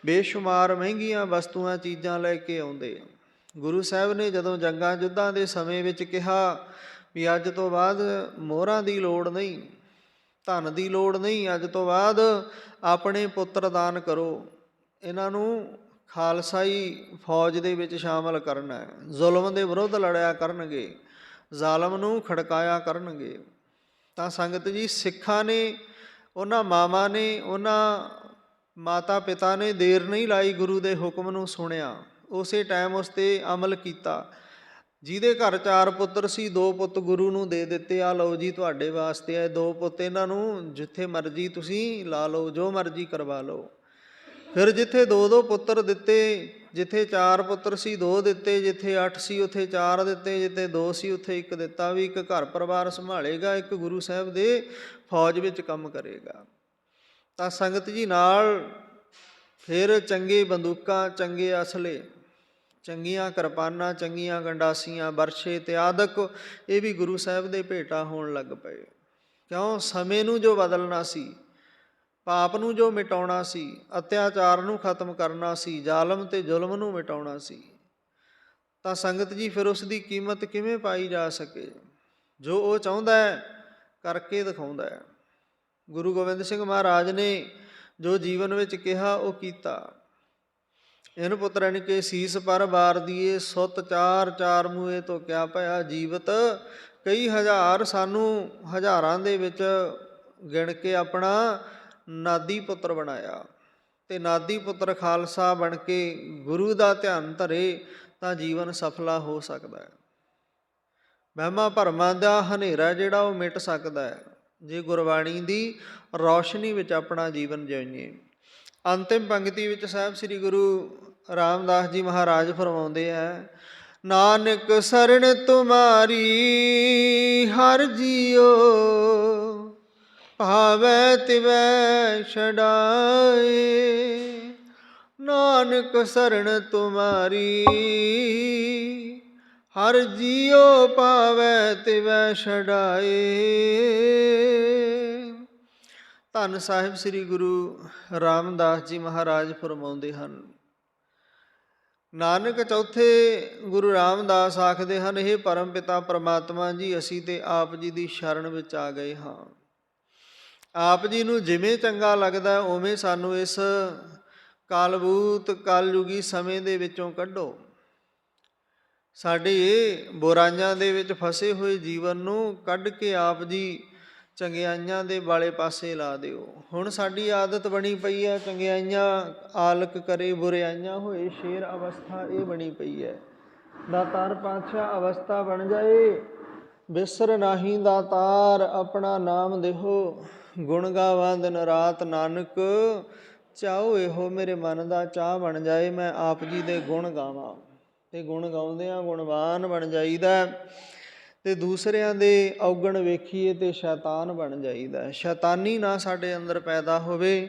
ਬੇਸ਼ੁਮਾਰ ਮਹਿੰਗੀਆਂ ਵਸਤੂਆਂ ਚੀਜ਼ਾਂ ਲੈ ਕੇ ਆਉਂਦੇ। ਗੁਰੂ ਸਾਹਿਬ ਨੇ ਜਦੋਂ ਜੰਗਾਂ ਯੁੱਧਾਂ ਦੇ ਸਮੇਂ ਵਿੱਚ ਕਿਹਾ ਵੀ ਅੱਜ ਤੋਂ ਬਾਅਦ ਮੋਹਰਾਂ ਦੀ ਲੋੜ ਨਹੀਂ, ਧਨ ਦੀ ਲੋੜ ਨਹੀਂ, ਅੱਜ ਤੋਂ ਬਾਅਦ ਆਪਣੇ ਪੁੱਤਰ ਦਾਨ ਕਰੋ, ਇਹਨਾਂ ਨੂੰ ਖਾਲਸਾਈ ਫੌਜ ਦੇ ਵਿੱਚ ਸ਼ਾਮਲ ਕਰਨਾ ਹੈ, ਜ਼ੁਲਮ ਦੇ ਵਿਰੁੱਧ ਲੜਿਆ ਕਰਨਗੇ, ਜ਼ਾਲਮ ਨੂੰ ਖੜਕਾਇਆ ਕਰਨਗੇ। ਤਾਂ ਸੰਗਤ ਜੀ, ਸਿੱਖਾਂ ਨੇ, ਉਹਨਾਂ ਮਾਵਾਂ ਨੇ, ਉਹਨਾਂ ਮਾਤਾ ਪਿਤਾ ਨੇ ਦੇਰ ਨਹੀਂ ਲਾਈ, ਗੁਰੂ ਦੇ ਹੁਕਮ ਨੂੰ ਸੁਣਿਆ, ਉਸੇ ਟਾਈਮ ਉਸ 'ਤੇ ਅਮਲ ਕੀਤਾ। ਜਿਹਦੇ ਘਰ 4 ਪੁੱਤਰ ਸੀ, 2 ਪੁੱਤ ਗੁਰੂ ਨੂੰ ਦੇ ਦਿੱਤੇ, ਆ ਲਓ ਜੀ ਤੁਹਾਡੇ ਵਾਸਤੇ ਹੈ 2 ਪੁੱਤ, ਇਹਨਾਂ ਨੂੰ ਜਿੱਥੇ ਮਰਜ਼ੀ ਤੁਸੀਂ ਲਾ ਲਓ, ਜੋ ਮਰਜ਼ੀ ਕਰਵਾ ਲਓ। ਫਿਰ ਜਿੱਥੇ 2-2 ਪੁੱਤਰ ਦਿੱਤੇ, ਜਿੱਥੇ 4 ਪੁੱਤਰ ਸੀ 2 ਦਿੱਤੇ, ਜਿੱਥੇ 8 ਸੀ ਉੱਥੇ 4 ਦਿੱਤੇ, ਜਿੱਥੇ 2 ਸੀ ਉੱਥੇ 1 ਦਿੱਤਾ, ਵੀ ਇੱਕ ਘਰ ਪਰਿਵਾਰ ਸੰਭਾਲੇਗਾ, ਇੱਕ ਗੁਰੂ ਸਾਹਿਬ ਦੇ ਫੌਜ ਵਿੱਚ ਕੰਮ ਕਰੇਗਾ। ਤਾਂ ਸੰਗਤ ਜੀ, ਨਾਲ ਫਿਰ ਚੰਗੇ ਬੰਦੂਕਾਂ, ਚੰਗੇ ਅਸਲੇ, ਚੰਗੀਆਂ ਕਿਰਪਾਨਾਂ, ਚੰਗੀਆਂ ਗੰਡਾਸੀਆਂ, ਬਰਛੇ ਤੇ ਆਦਿਕ, ਇਹ ਵੀ ਗੁਰੂ ਸਾਹਿਬ ਦੇ ਭੇਟਾ ਹੋਣ ਲੱਗ ਪਏ। ਕਿਉਂ? ਸਮੇਂ ਨੂੰ ਜੋ ਬਦਲਣਾ ਸੀ, ਪਾਪ ਨੂੰ ਜੋ ਮਿਟਾਉਣਾ ਸੀ, ਅਤਿਆਚਾਰ ਨੂੰ ਖਤਮ ਕਰਨਾ ਸੀ, ਜ਼ਾਲਮ ਤੇ ਜ਼ੁਲਮ ਨੂੰ ਮਿਟਾਉਣਾ ਸੀ। ਤਾਂ ਸੰਗਤ ਜੀ, ਫਿਰ ਉਸ ਦੀ ਕੀਮਤ ਕਿਵੇਂ ਪਾਈ ਜਾ ਸਕੇ? ਜੋ ਉਹ ਚਾਹੁੰਦਾ ਹੈ ਕਰਕੇ ਦਿਖਾਉਂਦਾ ਹੈ। ਗੁਰੂ ਗੋਬਿੰਦ ਸਿੰਘ ਮਹਾਰਾਜ ਨੇ ਜੋ ਜੀਵਨ ਵਿੱਚ ਕਿਹਾ ਉਹ ਕੀਤਾ। ਇਨ ਪੁੱਤਰਨ ਕੇ ਸੀਸ ਪਰ ਵਾਰ ਦੀਏ, ਸੁੱਤ 4 ਮੂਏ ਤੋਂ ਕਿਆ ਭਇਆ, ਜੀਵਤ ਕਈ ਹਜ਼ਾਰ, ਸਾਨੂੰ ਹਜ਼ਾਰਾਂ ਦੇ ਵਿੱਚ ਗਿਣ ਕੇ ਆਪਣਾ ਨਾਦੀ ਪੁੱਤਰ ਬਣਾਇਆ। ਤੇ ਨਾਦੀ ਪੁੱਤਰ ਖਾਲਸਾ ਬਣ ਕੇ ਗੁਰੂ ਦਾ ਧਿਆਨ ਧਰੇ ਤਾਂ ਜੀਵਨ ਸਫਲਾ ਹੋ ਸਕਦਾ ਹੈ। ਵਹਿਮਾਂ ਭਰਮਾਂ ਦਾ ਹਨੇਰਾ ਜਿਹੜਾ ਉਹ ਮਿਟ ਸਕਦਾ ਹੈ, ਜੇ ਗੁਰਬਾਣੀ ਦੀ ਰੌਸ਼ਨੀ ਵਿੱਚ ਆਪਣਾ ਜੀਵਨ ਜਿਉਈਏ। ਅੰਤਿਮ ਪੰਕਤੀ ਵਿੱਚ ਸਾਹਿਬ ਸ੍ਰੀ ਗੁਰੂ ਰਾਮਦਾਸ ਜੀ ਮਹਾਰਾਜ ਫਰਮਾਉਂਦੇ ਹੈ, ਨਾਨਕ ਸਰਣ ਤੁਮਾਰੀ ਹਰ ਜੀਓ, ਭਾਵੈ ਤਿਵੈ ਛਡਾਏ। ਨਾਨਕ ਸਰਣ ਤੁਮਾਰੀ ਹਰ ਜੀਓ, ਭਾਵੈ ਤਿਵੈ ਛਡਾਏ। ਧੰਨ ਸਾਹਿਬ ਸ੍ਰੀ ਗੁਰੂ ਰਾਮਦਾਸ ਜੀ ਮਹਾਰਾਜ ਫਰਮਾਉਂਦੇ ਹਨ। ਨਾਨਕ ਚੌਥੇ ਗੁਰੂ ਰਾਮਦਾਸ ਆਖਦੇ ਹਨ, ਇਹ ਪਰਮ ਪਿਤਾ ਪਰਮਾਤਮਾ ਜੀ, ਅਸੀਂ ਤੇ ਆਪ ਜੀ ਦੀ ਸ਼ਰਨ ਵਿੱਚ ਆ ਗਏ ਹਾਂ। ਆਪ ਜੀ ਨੂੰ ਜਿਵੇਂ ਚੰਗਾ ਲੱਗਦਾ ਉਵੇਂ ਸਾਨੂੰ ਇਸ ਕਾਲਬੂਤ ਕਲਯੁਗੀ ਸਮੇਂ ਦੇ ਵਿੱਚੋਂ ਕੱਢੋ। ਸਾਡੇ ਇਹ ਬੁਰਾਈਆਂ ਦੇ ਵਿੱਚ ਫਸੇ ਹੋਏ ਜੀਵਨ ਨੂੰ ਕੱਢ ਕੇ ਆਪ ਜੀ ਚੰਗਿਆਈਆਂ ਦੇ ਵਾਲੇ ਪਾਸੇ ਲਾ ਦਿਓ। ਹੁਣ ਸਾਡੀ ਆਦਤ ਬਣੀ ਪਈ ਹੈ, ਚੰਗਿਆਈਆਂ ਆਲਕ ਕਰੇ, ਬੁਰਿਆਈਆਂ ਹੋਏ ਸ਼ੇਰ ਅਵਸਥਾ ਇਹ ਬਣੀ ਪਈ ਹੈ। ਦਾਤਾਰ ਪਾਤਸ਼ਾਹ ਅਵਸਥਾ ਬਣ ਜਾਏ, ਬਿਸਰ ਨਾਹੀਂ ਦਾਤਾਰ ਆਪਣਾ ਨਾਮ ਦੇਹੋ, ਗੁਣ ਗਾਵਾਂ ਦਿਨ ਰਾਤ ਨਾਨਕ ਚਾਹੋ ਇਹੋ। ਮੇਰੇ ਮਨ ਦਾ ਚਾਹ ਬਣ ਜਾਏ ਮੈਂ ਆਪ ਜੀ ਦੇ ਗੁਣ ਗਾਵਾਂ, ਅਤੇ ਗੁਣ ਗਾਉਂਦਿਆਂ ਗੁਣਵਾਨ ਬਣ ਜਾਈਦਾ, ਅਤੇ ਦੂਸਰਿਆਂ ਦੇ ਔਗਣ ਵੇਖੀਏ ਅਤੇ ਸ਼ੈਤਾਨ ਬਣ ਜਾਈਦਾ। ਸ਼ੈਤਾਨੀ ਨਾ ਸਾਡੇ ਅੰਦਰ ਪੈਦਾ ਹੋਵੇ,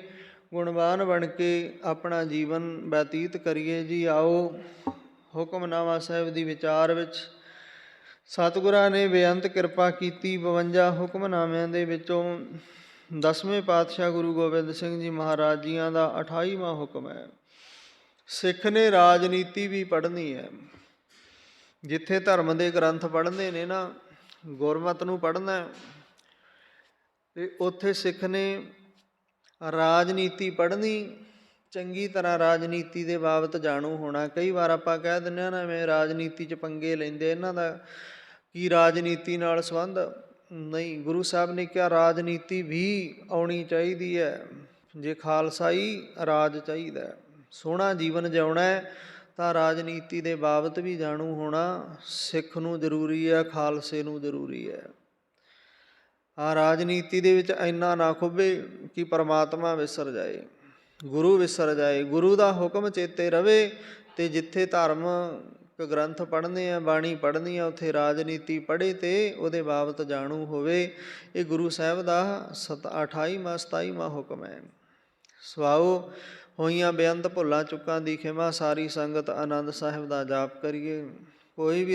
ਗੁਣਵਾਨ ਬਣ ਕੇ ਆਪਣਾ ਜੀਵਨ ਬਤੀਤ ਕਰੀਏ ਜੀ। ਆਓ ਹੁਕਮਨਾਮਾ ਸਾਹਿਬ ਦੀ ਵਿਚਾਰ ਵਿੱਚ ਸਤਿਗੁਰਾਂ ਨੇ ਬੇਅੰਤ ਕਿਰਪਾ ਕੀਤੀ। 52 ਹੁਕਮਨਾਮਿਆਂ ਦੇ ਵਿੱਚੋਂ 10ਵੇਂ ਪਾਤਸ਼ਾਹ ਗੁਰੂ ਗੋਬਿੰਦ ਸਿੰਘ ਜੀ ਮਹਾਰਾਜ ਜੀਆਂ ਦਾ 28ਵਾਂ ਹੁਕਮ ਹੈ, ਸਿੱਖ ਨੇ ਰਾਜਨੀਤੀ ਵੀ ਪੜ੍ਹਨੀ ਹੈ। ਜਿੱਥੇ ਧਰਮ ਦੇ ਗ੍ਰੰਥ ਪੜ੍ਹਦੇ ਨੇ ਨਾ, ਗੁਰਮਤ ਨੂੰ ਪੜ੍ਹਨਾ, ਅਤੇ ਉੱਥੇ ਸਿੱਖ ਨੇ ਰਾਜਨੀਤੀ ਪੜ੍ਹਨੀ, ਚੰਗੀ ਤਰ੍ਹਾਂ ਰਾਜਨੀਤੀ ਦੇ ਬਾਬਤ ਜਾਣੂ ਹੋਣਾ। ਕਈ ਵਾਰ ਆਪਾਂ ਕਹਿ ਦਿੰਦੇ ਹਾਂ ਨਾ, ਮੈਂ ਰਾਜਨੀਤੀ 'ਚ ਪੰਗੇ ਲੈਂਦੇ, ਇਹਨਾਂ ਦਾ ਕੀ ਰਾਜਨੀਤੀ ਨਾਲ ਸੰਬੰਧ? ਨਹੀਂ, ਗੁਰੂ ਸਾਹਿਬ ਨੇ ਕਿਹਾ ਰਾਜਨੀਤੀ ਵੀ ਆਉਣੀ ਚਾਹੀਦੀ ਹੈ। ਜੇ ਖਾਲਸਾਈ ਰਾਜ ਚਾਹੀਦਾ, ਸੋਹਣਾ ਜੀਵਨ ਜਿਉਣਾ ਤਾਂ ਰਾਜਨੀਤੀ ਦੇ ਬਾਬਤ ਵੀ ਜਾਣੂ ਹੋਣਾ ਸਿੱਖ ਨੂੰ ਜ਼ਰੂਰੀ ਹੈ, ਖਾਲਸੇ ਨੂੰ ਜ਼ਰੂਰੀ ਹੈ। ਰਾਜਨੀਤੀ ਦੇ ਵਿੱਚ ਇੰਨਾ ਨਾ ਖੁੱਭੇ ਕਿ ਪਰਮਾਤਮਾ ਵਿਸਰ ਜਾਏ, ਗੁਰੂ ਵਿਸਰ ਜਾਏ, ਗੁਰੂ ਦਾ ਹੁਕਮ ਚੇਤੇ ਰਵੇ। ਅਤੇ ਜਿੱਥੇ ਧਾਰਮਿਕ ਗ੍ਰੰਥ ਪੜ੍ਹਨੇ ਆ, ਬਾਣੀ ਪੜ੍ਹਨੀ ਆ, ਉੱਥੇ ਰਾਜਨੀਤੀ ਪੜ੍ਹੇ ਅਤੇ ਉਹਦੇ ਬਾਬਤ ਜਾਣੂ ਹੋਵੇ। ਇਹ ਗੁਰੂ ਸਾਹਿਬ ਦਾ 28ਵਾਂ 27ਵਾਂ ਹੁਕਮ ਹੈ। ਸਵਾਓ ਹੋਈਆਂ ਬੇਅੰਤ ਭੁੱਲਾਂ ਚੁੱਕਾਂ ਦੀ ਖਿਮਾ, ਸਾਰੀ ਸੰਗਤ ਆਨੰਦ ਸਾਹਿਬ ਦਾ ਜਾਪ ਕਰੀਏ। ਕੋਈ ਵੀ